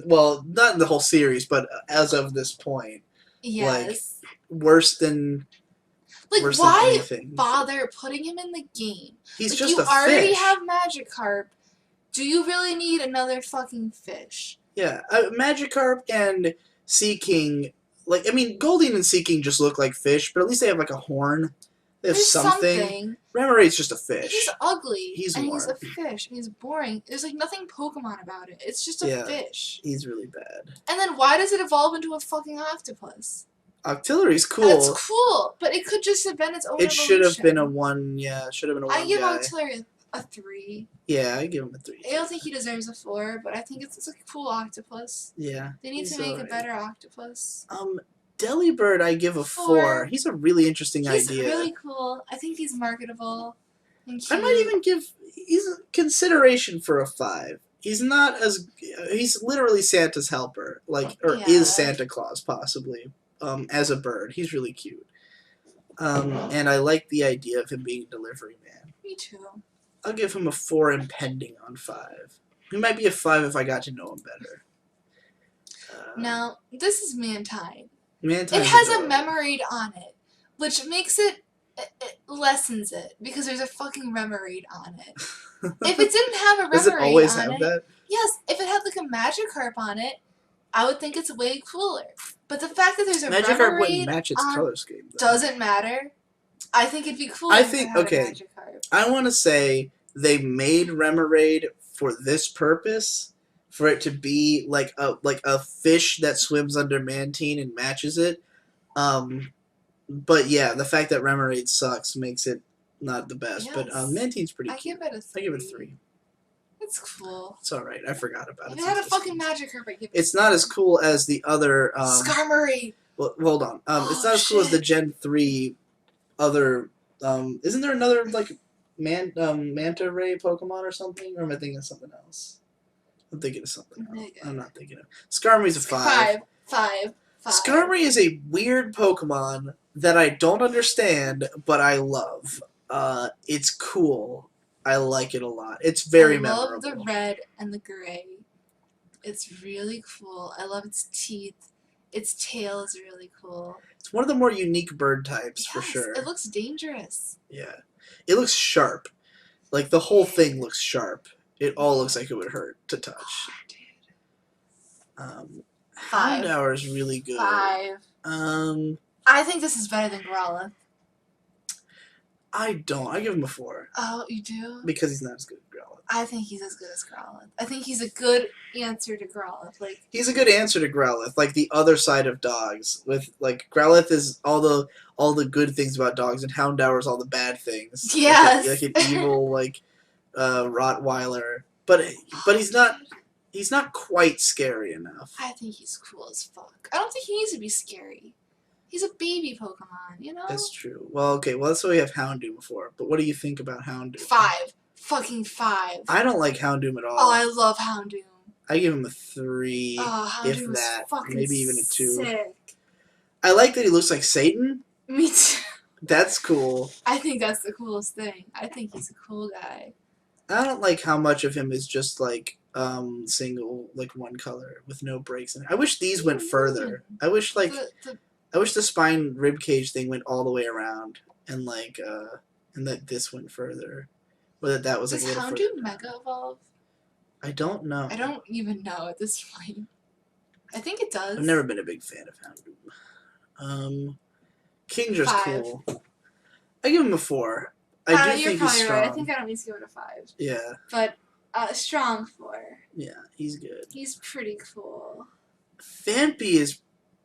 well, not in the whole series, but as of this point. Yes. Like, worse than why anything. Bother putting him in the game? He's like, just a fish. You already have Magikarp. Do you really need another fucking fish? Yeah, Magikarp and Seaking, like, I mean, Goldeen and Seaking just look like fish, but at least they have, like, a horn. They have something. Remoraid's just a fish. He's ugly. He's a fish. He's boring. There's, like, nothing Pokemon about it. It's just a fish. He's really bad. And then why does it evolve into a fucking octopus? Octillery's cool. That's cool, but it could just have been its own It evolution. should have been a 1, yeah. It should have been a 1 I give guy. Octillery a 3. Yeah, I give him a 3. I don't think he deserves a 4, but I think it's a cool octopus. Yeah. They need to make a better octopus. Delibird, I give a 4. He's a really interesting idea. He's really cool. I think he's marketable and cute. I might even he's a consideration for a 5. He's not as, he's literally Santa's helper, like, or is Santa Claus, possibly, as a bird. He's really cute. And I like the idea of him being a delivery man. Me too. I'll give him a 4 impending on 5. He might be a 5 if I got to know him better. Now, this is Mantine. Mantine's It has adorable. a Remoraid on it, which makes it lessens it, because there's a fucking Remoraid on it. If it didn't have a Does it Remoraid always on have it, that? yes, if it had like a Magikarp on it, I would think it's way cooler. But the fact that there's a Magikarp wouldn't Remoraid match its on color scheme. Though. doesn't matter. I think it'd be cooler I if think it had okay. a Magikarp. I want to say they made Remoraid for this purpose, for it to be like a fish that swims under Mantine and matches it. But yeah, the fact that Remoraid sucks makes it not the best. Yes. But Mantine's pretty I cute. give it a 3. I give it a 3. It's cool. It's alright. I forgot about If it. it had a fucking Magikarp, I'd give it It's not as cool as the other. Skarmory! Well, hold on. It's not as cool as the Gen 3 other. Isn't there another like Manta Ray Pokemon or something? Or am I thinking of something else? I'm thinking of something else. I'm not thinking of. Skarmory's a 5. 5. Skarmory is a weird Pokemon that I don't understand, but I love. It's cool. I like it a lot. It's very memorable. I love the red and the gray. It's really cool. I love its teeth. Its tail is really cool. It's one of the more unique bird types, for sure. It looks dangerous. Yeah. It looks sharp. Like, the whole thing looks sharp. It all looks like it would hurt to touch. Oh, dude. 5. Hour is really good. 5. I think this is better than Growlithe. I don't. I give him a 4. Oh, you do? Because he's not as good as Growlithe. I think he's as good as Growlithe. I think he's a good answer to Growlithe. Like, he's a good answer to Growlithe, like the other side of dogs. With like Growlithe is all the good things about dogs, and Houndour is all the bad things. Yes. Like an evil Rottweiler. But he's not quite scary enough. I think he's cool as fuck. I don't think he needs to be scary. He's a baby Pokemon, you know? That's true. Well, okay, well that's what we have Houndoom before. But what do you think about Houndoom? 5. Fucking 5. I don't like Houndoom at all. Oh, I love Houndoom. I give him a 3, if Houndoom that. is fucking Maybe even a 2. sick. I like that he looks like Satan. Me too. That's cool. I think that's the coolest thing. I think he's a cool guy. I don't like how much of him is just like single, like one color with no breaks in it. I wish these went further. I wish I wish the spine rib cage thing went all the way around, and like and that this went further, or that was like Does a little Houndoom further. Mega Evolve? I don't know. I don't even know at this point. I think it does. I've never been a big fan of Houndoom. Kingdra's 5. cool. I give him a 4. I do you're think probably he's strong. right. I think I don't need to give it a 5. Yeah. But strong 4. Yeah, he's good. He's pretty cool. Phanpy is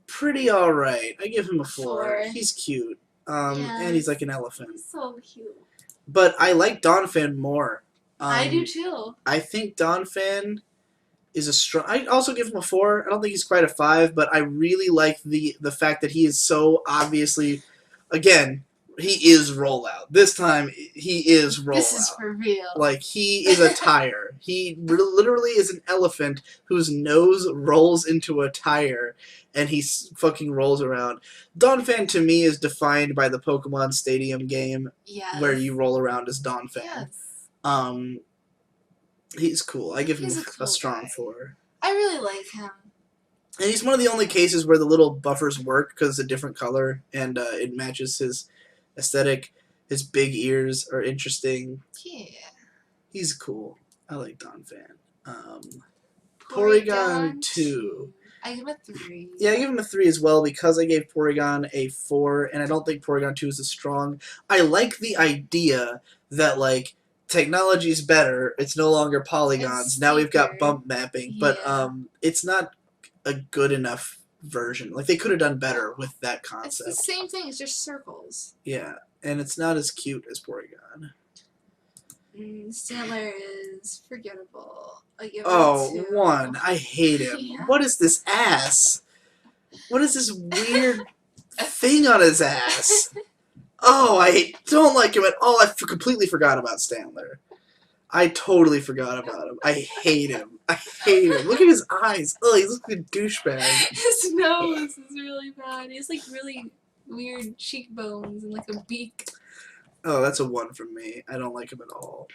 pretty alright. I give him a 4. 4. He's cute. And he's like an elephant. He's so cute. But I like Donphan more. I do too. I think Donphan is a strong. I also give him a 4. I don't think he's quite a 5, but I really like the fact that he is so obviously, again, he is rollout. This time he is rollout. This is for real. Like he is a tire. He literally is an elephant whose nose rolls into a tire, and he fucking rolls around. Donphan to me is defined by the Pokemon Stadium game, where you roll around as Donphan. Yes. He's cool. I give him cool a strong guy. 4. I really like him. And he's one of the only cases where the little buffers work because it's a different color and it matches his aesthetic. His big ears are interesting. Yeah. He's cool. I like Donphan. Porygon 2. I give him a 3. Yeah, I give him a 3 as well because I gave Porygon a 4, and I don't think Porygon 2 is as strong. I like the idea that, like, technology's better. It's no longer polygons. Now we've got bump mapping, but it's not a good enough version. Like, they could have done better with that concept. It's the same thing. It's just circles. Yeah, and it's not as cute as Porygon. Stantler is forgettable. I give Oh, it a 2. 1. I hate him. Yeah. What is this ass? What is this weird thing on his ass? Oh, I don't like him at all. I completely forgot about Stantler. I totally forgot about him. I hate him. I hate him. Look at his eyes. Oh, he looks like a douchebag. His nose is really bad. He's like really weird cheekbones and like a beak. Oh, that's a 1 from me. I don't like him at all.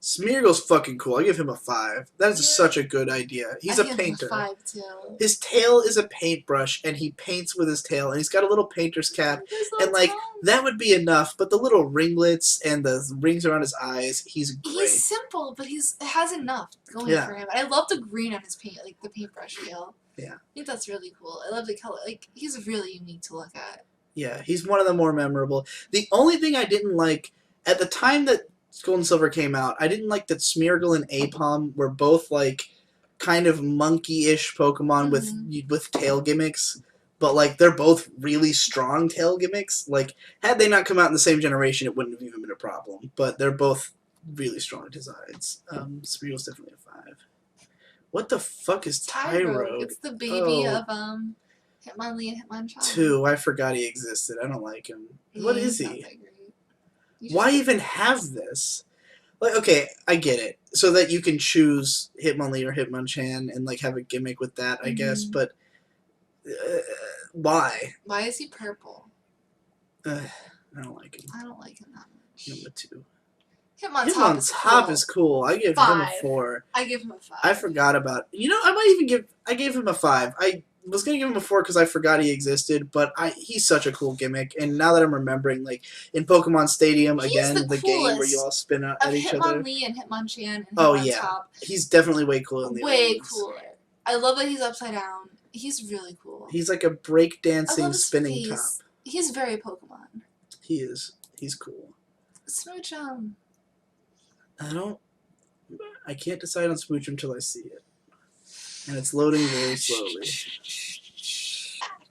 Smeargle's fucking cool. I give him a 5. That is such a good idea. He's a painter. I give him a 5 too. His tail is a paintbrush, and he paints with his tail, and he's got a little painter's cap, and like that would be enough. But the little ringlets and the rings around his eyes, he's great. He's simple, but it has enough going for him. I love the green on his paint, like the paintbrush tail. Yeah, I think that's really cool. I love the color. Like he's really unique to look at. Yeah, he's one of the more memorable. The only thing I didn't like at the time that Gold and Silver came out, I didn't like that Smeargle and Apom were both like kind of monkey-ish Pokemon with tail gimmicks, but like they're both really strong tail gimmicks. Like had they not come out in the same generation, it wouldn't have even been a problem. But they're both really strong designs. Smeargle's definitely a 5. What the fuck is Tyrogue? It's the baby of Hitmonlee and Hitmonchan. 2. I forgot he existed. I don't like him. What is he? Why even have this? Like, okay, I get it. So that you can choose Hitmonlee or Hitmonchan and like have a gimmick with that, I guess. But why? Why is he purple? I don't like him. I don't like him that much. Number 2. Hitmontop is cool. I give 5. him a 4. I give him a 5. I forgot about. You know, I gave him a 5. I was gonna give him a 4 because I forgot he existed, but he's such a cool gimmick. And now that I'm remembering, like in Pokemon Stadium again, the game where you all spin out at each other. Hitmonlee and Hitmonchan and Oh yeah, he's definitely way cooler than the other ones. Cooler. I love that he's upside down. He's really cool. He's like a breakdancing spinning top. He's very Pokemon. He is. He's cool. Smoochum. I can't decide on Smoochum until I see it. And it's loading very slowly.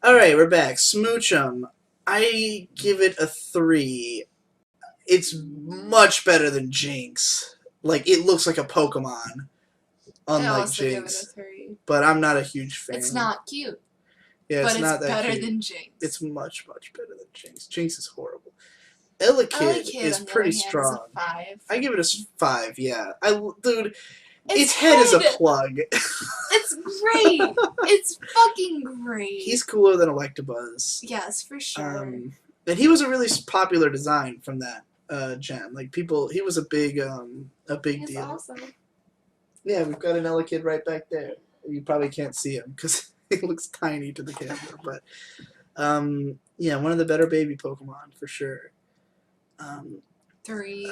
Alright, we're back. Smoochum. I give it a 3. It's much better than Jinx. Like, it looks like a Pokemon. Unlike Jinx. Give it a 3. But I'm not a huge fan. It's not cute. Yeah, but it's not that better cute. than Jinx. It's much, much better than Jinx. Jinx is horrible. Elekid is pretty strong. Is a 5. I give it a 5, yeah. Dude, its head is a plug. It's great. It's fucking great. He's cooler than Electabuzz. Yes, for sure. And he was a really popular design from that gen. Like he was a big deal. Awesome. Yeah, we've got an Elekid right back there. You probably can't see him because he looks tiny to the camera, but yeah, one of the better baby Pokemon for sure. 3.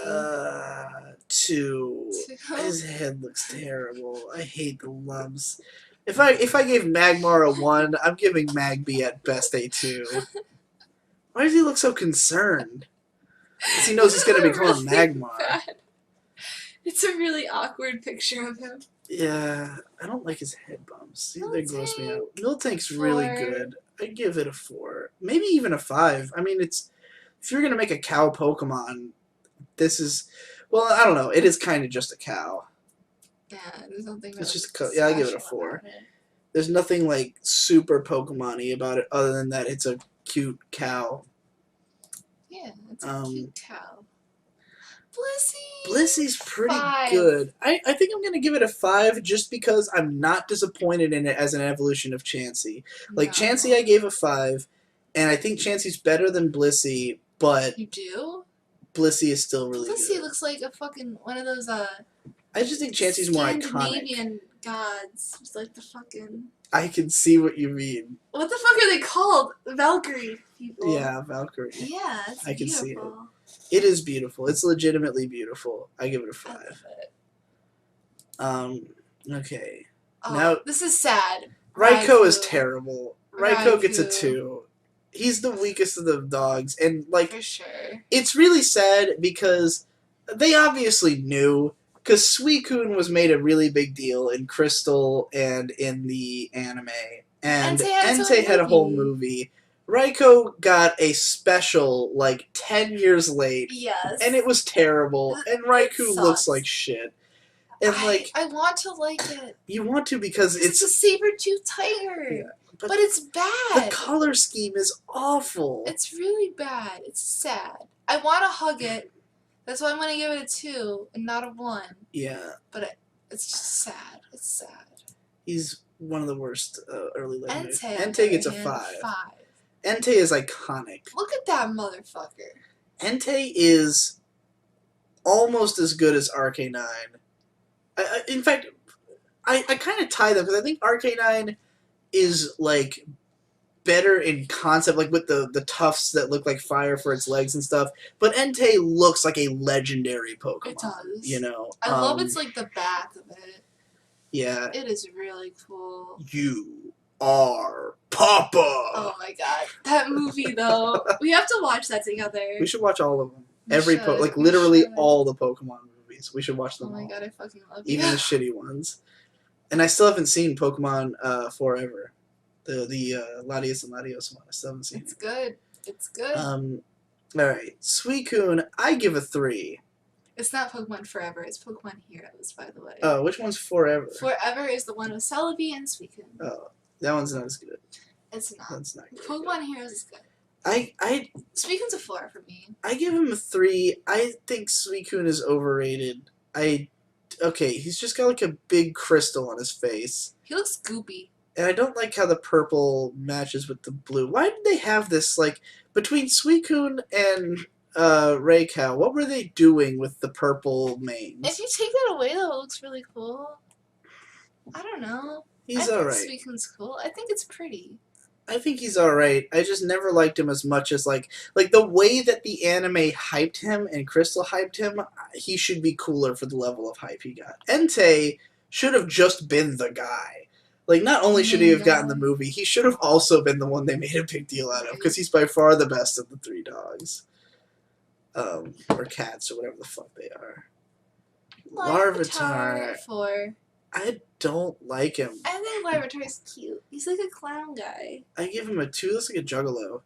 2. His head looks terrible. I hate the lumps. If I gave Magmar a 1, I'm giving Magby at best a 2. Why does he look so concerned? Because he knows he's going to become a Magmar. Bad. It's a really awkward picture of him. Yeah, I don't like his head bumps. They gross me out. Miltank's really good. I give it a 4. Maybe even a 5. I mean, if you're going to make a cow Pokemon, this is... Well, I don't know. It is kind of just a cow. Yeah, there's nothing It's just a cow. Yeah, I give it a 4. There's nothing, like, super Pokemon-y about it other than that it's a cute cow. Yeah, it's a cute cow. Blissey! Blissey's pretty good. I think I'm going to give it a 5 just because I'm not disappointed in it as an evolution of Chansey. Like, Chansey I gave a 5, and I think Chansey's better than Blissey, but... You do? Blissey is still really good. Blissey looks like a fucking... one of those, I just think Chansey's more iconic. Scandinavian gods. It's like the fucking... I can see what you mean. What the fuck are they called? Valkyrie people. Yeah, Valkyrie. Yeah, it's I can beautiful. see it. It is beautiful. It's legitimately beautiful. I give it a 5. Okay. Oh, now this is sad. Raikou is terrible. Raikou gets a 2. He's the weakest of the dogs, and like, for sure. It's really sad because they obviously knew. Because Suicune was made a really big deal in Crystal and in the anime, and Entei had a whole movie. Raikou got a special, like, 10 years late. Yes. And it was terrible. And Raikou looks like shit. And, I want to like it. You want to because it's a saber-tooth tiger. Yeah, but it's bad. The color scheme is awful. It's really bad. It's sad. I want to hug it. That's why I'm going to give it a 2 and not a 1. Yeah. But it's just sad. It's sad. He's one of the worst early legendary. Entei gets a 5. Entei is iconic. Look at that motherfucker. Entei is almost as good as RK9. In fact, I kind of tie them because I think RK9 is like better in concept, like with the tufts that look like fire for its legs and stuff. But Entei looks like a legendary Pokemon. It does. You know, I love it's like the back of it. Yeah. It is really cool. You are Papa. Oh my god, that movie though. We have to watch that together. We should watch all of them. We Literally should. all the Pokemon movies. We should watch them all. Oh my god, I fucking love you. Even the shitty ones. And I still haven't seen Pokemon Forever. The Latios and Latios one. I still haven't seen it. It's good. It's good. Alright. Suicune, I give a 3. It's not Pokemon Forever, it's Pokemon Heroes, by the way. Oh, which one's Forever? Forever is the one with Celebi and Suicune. Oh, that one's not as good. It's not. That's not good. Pokemon Heroes is good. Suicune's a 4 for me. I give him a 3. I think Suicune is overrated. Okay, he's just got like a big crystal on his face. He looks goopy. And I don't like how the purple matches with the blue. Why did they have this, like, between Suicune and Raycow, what were they doing with the purple mains? If you take that away, though, it looks really cool. I don't know. He's alright. I think Suicune's cool. I think it's pretty. I think he's alright. I just never liked him as much as, like the way that the anime hyped him and Crystal hyped him, he should be cooler for the level of hype he got. Entei should have just been the guy. Like, not only should he have gotten the movie, he should have also been the one they made a big deal out of, because he's by far the best of the 3 dogs. Or cats, or whatever the fuck they are. Larvitar. 4. I don't like him. I think Larvitar's cute. He's like a clown guy. I give him a 2. Looks like a juggalo.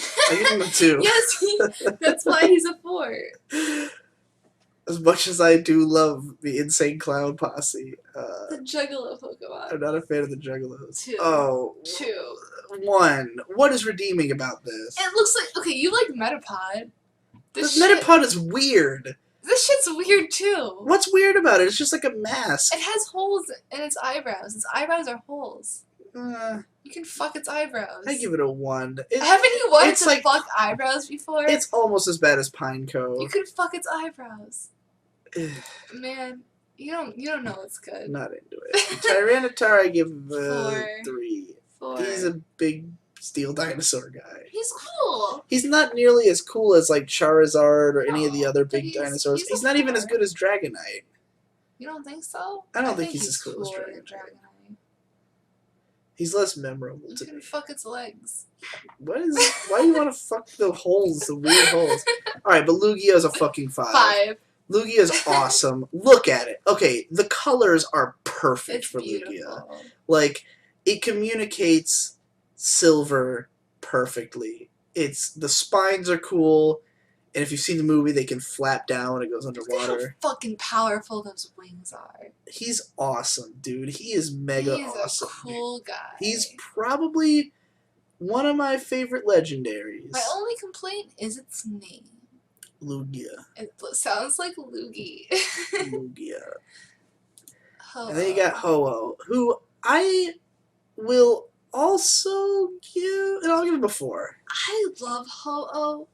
I give him a 2. Yes, that's why he's a 4. As much as I do love the Insane Clown Posse. The Juggalo Pokemon. I'm not a fan of the Juggalos. 2. Oh. 2. 1. What is redeeming about this? It looks like... Okay, you like Metapod. Metapod is weird. This shit's weird, too. What's weird about it? It's just like a mask. It has holes in its eyebrows. Its eyebrows are holes. You can fuck its eyebrows. I give it a 1. Haven't you wanted to fuck eyebrows before? It's almost as bad as Pineco. You could fuck its eyebrows. Man, you don't know what's good. Not into it. Tyranitar, I give a 4. 3. 4. He's a big steel dinosaur guy. He's cool. He's not nearly as cool as like Charizard or any of the other big dinosaurs. He's not even as good as Dragonite. You don't think so? I don't think he's as cool as Dragonite. He's less memorable to me. You can fuck its legs. Why do you want to fuck the holes, the weird holes? Alright, but Lugia's a fucking 5. 5. Lugia's awesome. Look at it. Okay, the colors are perfect for Lugia. Like, it communicates silver perfectly. The spines are cool, and if you've seen the movie, they can flap down when it goes underwater. Look at how fucking powerful those wings are. He's awesome, dude. He is mega awesome. He's a cool guy. He's probably one of my favorite legendaries. My only complaint is its name. Lugia. It sounds like Loogie. Lugia. Ho-Oh. And then you got Ho-Oh, who I will also give, and I'll give him a 4. I love Ho-Oh,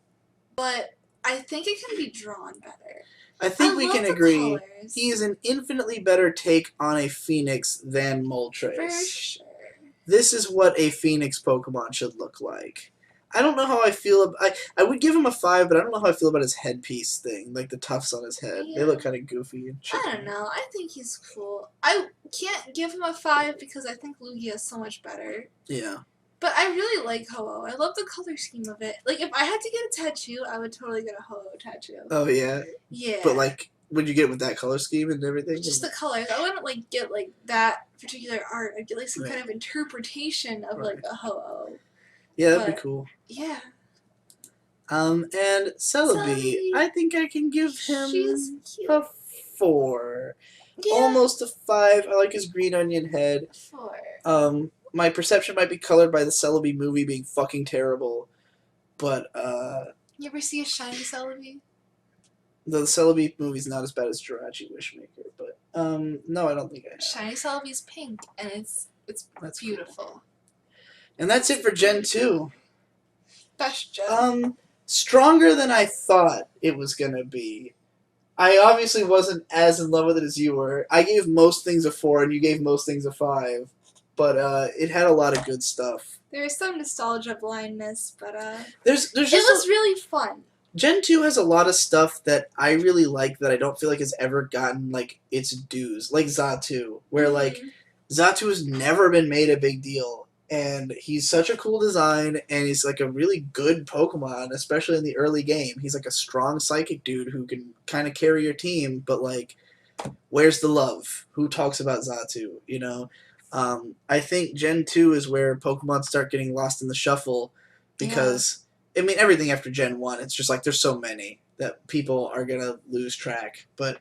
but I think it can be drawn better. I think we can agree. He is an infinitely better take on a Phoenix than Moltres. For sure. This is what a Phoenix Pokemon should look like. I don't know how I feel. I would give him a 5, but I don't know how I feel about his headpiece thing, like the tufts on his head. Yeah. They look kind of goofy and shit. I don't know. I think he's cool. I can't give him a 5 because I think Lugia is so much better. Yeah. But I really like Ho-Oh. I love the color scheme of it. Like, if I had to get a tattoo, I would totally get a Ho-Oh tattoo. Oh, yeah? Yeah. But, like, would you get it with that color scheme and everything? Just the colors. I wouldn't, like, get, like, that particular art. I'd get, like, some kind of interpretation of, like, a Ho-Oh. Yeah, that'd be cool. Yeah. And Celebi, I think I can give him a 4. Yeah. Almost a 5. I like his green onion head. 4. My perception might be colored by the Celebi movie being fucking terrible, but You ever see a shiny Celebi? The Celebi movie's not as bad as Jirachi Wishmaker, but no, I don't think I have. Shiny Celebi's pink, and it's beautiful. Cool. And that's it for Gen 2. Best gen. Stronger than I thought it was gonna be. I obviously wasn't as in love with it as you were. I gave most things a 4, and you gave most things a 5. But it had a lot of good stuff. There was some nostalgia blindness, but there's just it was really fun. Gen 2 has a lot of stuff that I really like that I don't feel like has ever gotten like its dues. Like Xatu, where like Xatu has never been made a big deal. And he's such a cool design, and he's like a really good Pokemon, especially in the early game. He's like a strong psychic dude who can kind of carry your team, but like, where's the love? Who talks about Xatu, you know? I think Gen 2 is where Pokemon start getting lost in the shuffle because, I mean, everything after Gen 1, it's just like there's so many that people are going to lose track. But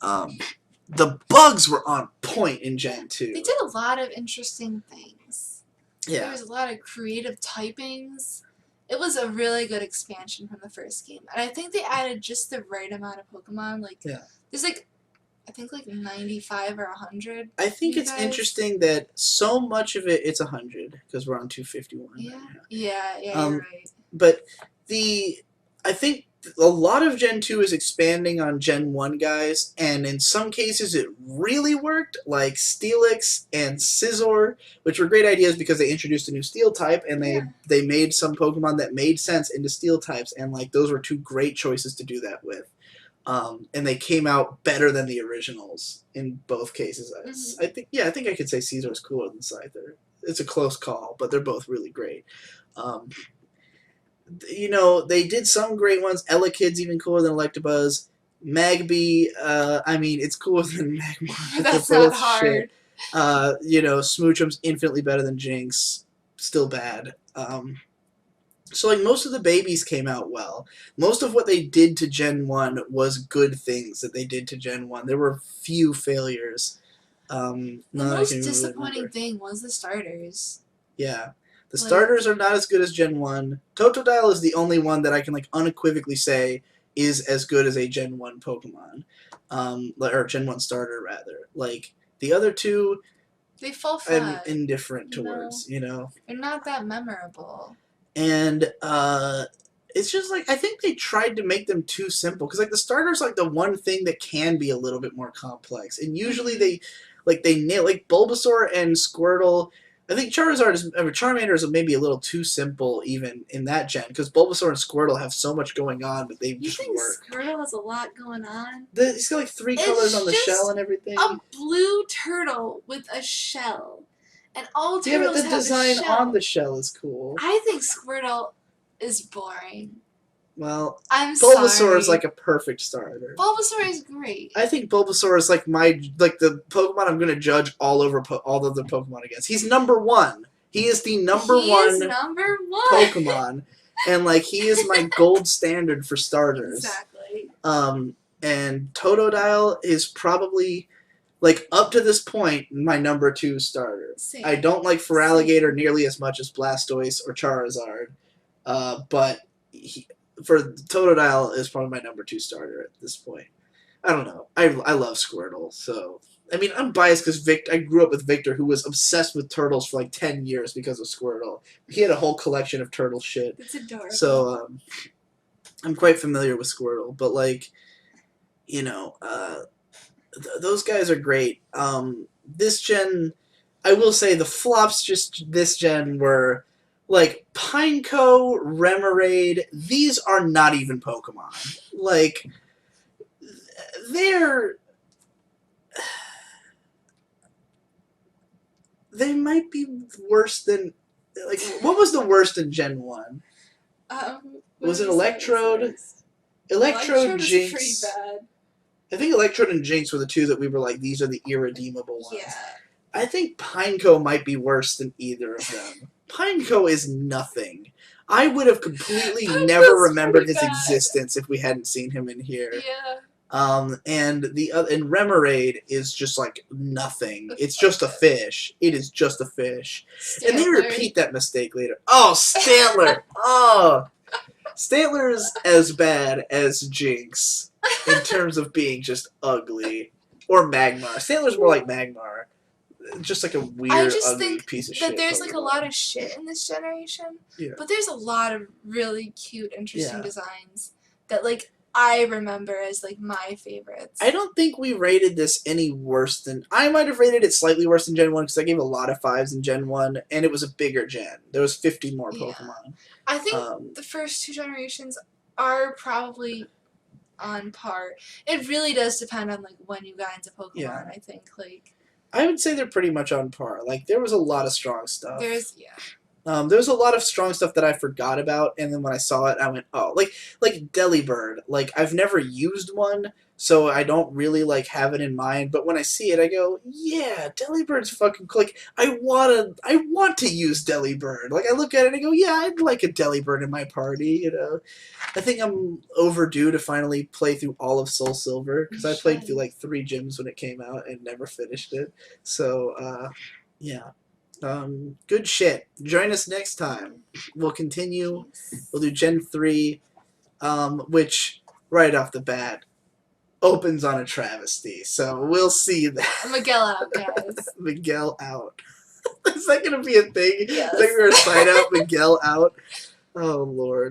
the bugs were on point in Gen 2. They did a lot of interesting things. Yeah. There was a lot of creative typings. It was a really good expansion from the first game. And I think they added just the right amount of Pokemon. Like, there's like, I think like 95 or 100. I think it's interesting that so much of it's 100 because we're on 251. Yeah, right now. yeah, you're right. But I think a lot of Gen 2 is expanding on Gen 1 guys, and in some cases it really worked, like Steelix and Scizor, which were great ideas because they introduced a new Steel type, and they made some Pokemon that made sense into Steel types, and like those were two great choices to do that with. And they came out better than the originals in both cases. I think I could say Caesar is cooler than Scyther. It's a close call, but they're both really great. You know, they did some great ones. Elekid's even cooler than Electabuzz. Magby, I mean, it's cooler than Magmar. That's not hard. You know, Smoochum's infinitely better than Jinx. Still bad. So, like, most of the babies came out well. Most of what they did to Gen 1 was good things that they did to Gen 1. There were few failures. The most disappointing thing was the starters. Yeah. The starters are not as good as Gen 1. Totodile is the only one that I can, like, unequivocally say is as good as a Gen 1 Pokemon. Or Gen 1 starter, rather. Like, the other two, they fall flat. I'm indifferent towards, you know? They're not that memorable. And it's just like I think they tried to make them too simple because like the starter's like the one thing that can be a little bit more complex, and usually they nail like Bulbasaur and Squirtle. I think Charmander is maybe a little too simple even in that gen because Bulbasaur and Squirtle have so much going on, but they just work. Squirtle has a lot going on. He's got like 3 colors on the shell and everything. A blue turtle with a shell. And all turtles have a shell. Yeah, but the design on the shell is cool. I think Squirtle is boring. Well, Bulbasaur sorry. Is like a perfect starter. Bulbasaur is great. I think Bulbasaur is like the Pokemon I'm going to judge all of the Pokemon against. He's number 1. He is the number one Pokemon, and like he is my gold standard for starters. Exactly. And Totodile is probably, like, up to this point, my number 2 starter. Same. I don't like Feraligatr nearly as much as Blastoise or Charizard, but for Totodile is probably my number 2 starter at this point. I don't know. I love Squirtle, so... I mean, I'm biased because I grew up with Victor, who was obsessed with turtles for like 10 years because of Squirtle. He had a whole collection of turtle shit. It's adorable. So, I'm quite familiar with Squirtle, but, like, you know, those guys are great. This gen, I will say the flops just this gen were, like, Pineco, Remoraid, these are not even Pokemon. Like, they might be worse than, like, what was the worst in Gen 1? Was it Electrode? Electrode, Jinx. Pretty bad. I think Electrode and Jinx were the two that we were like, these are the irredeemable ones. Yeah. I think Pineco might be worse than either of them. Pineco is nothing. I would have completely never remembered his existence if we hadn't seen him in here. Yeah. And Remoraid is just like nothing. It's just a fish. It is just a fish. Stantler. And they repeat that mistake later. Oh, Stantler! Oh! Stantler is as bad as Jinx in terms of being just ugly. Or Magmar. Stantler's more like Magmar. just like a weird, ugly think piece of that shit. there's like a lot Pokemon. of shit in this generation, Yeah. but there's a lot of really cute, interesting Yeah. designs that like I remember as like my favorites. I don't think we rated this any worse than... I might have rated it slightly worse than Gen 1 because I gave a lot of 5s in Gen 1, and it was a bigger gen. There was 50 more Pokemon. I think the first two generations are probably on par. It really does depend on like when you got into Pokemon, Yeah. I think. Like I would say they're pretty much on par. Like, there was a lot of strong stuff. There was a lot of strong stuff that I forgot about, and then when I saw it, I went, oh. Like Delibird. Like, I've never used one, so I don't really, like, have it in mind, but when I see it, I go, yeah, Delibird's fucking cool. Like, I want to use Delibird. Like, I look at it and I go, yeah, I'd like a Delibird in my party, you know? I think I'm overdue to finally play through all of Soul Silver, because I played through, like, 3 gyms when it came out and never finished it. So, yeah. Good shit. Join us next time. We'll continue. We'll do Gen 3, which, right off the bat, opens on a travesty. So we'll see that. Miguel out, guys. Miguel out. Is that going to be a thing? Yes. Is that going to be our sign out? Miguel out? Oh, Lord.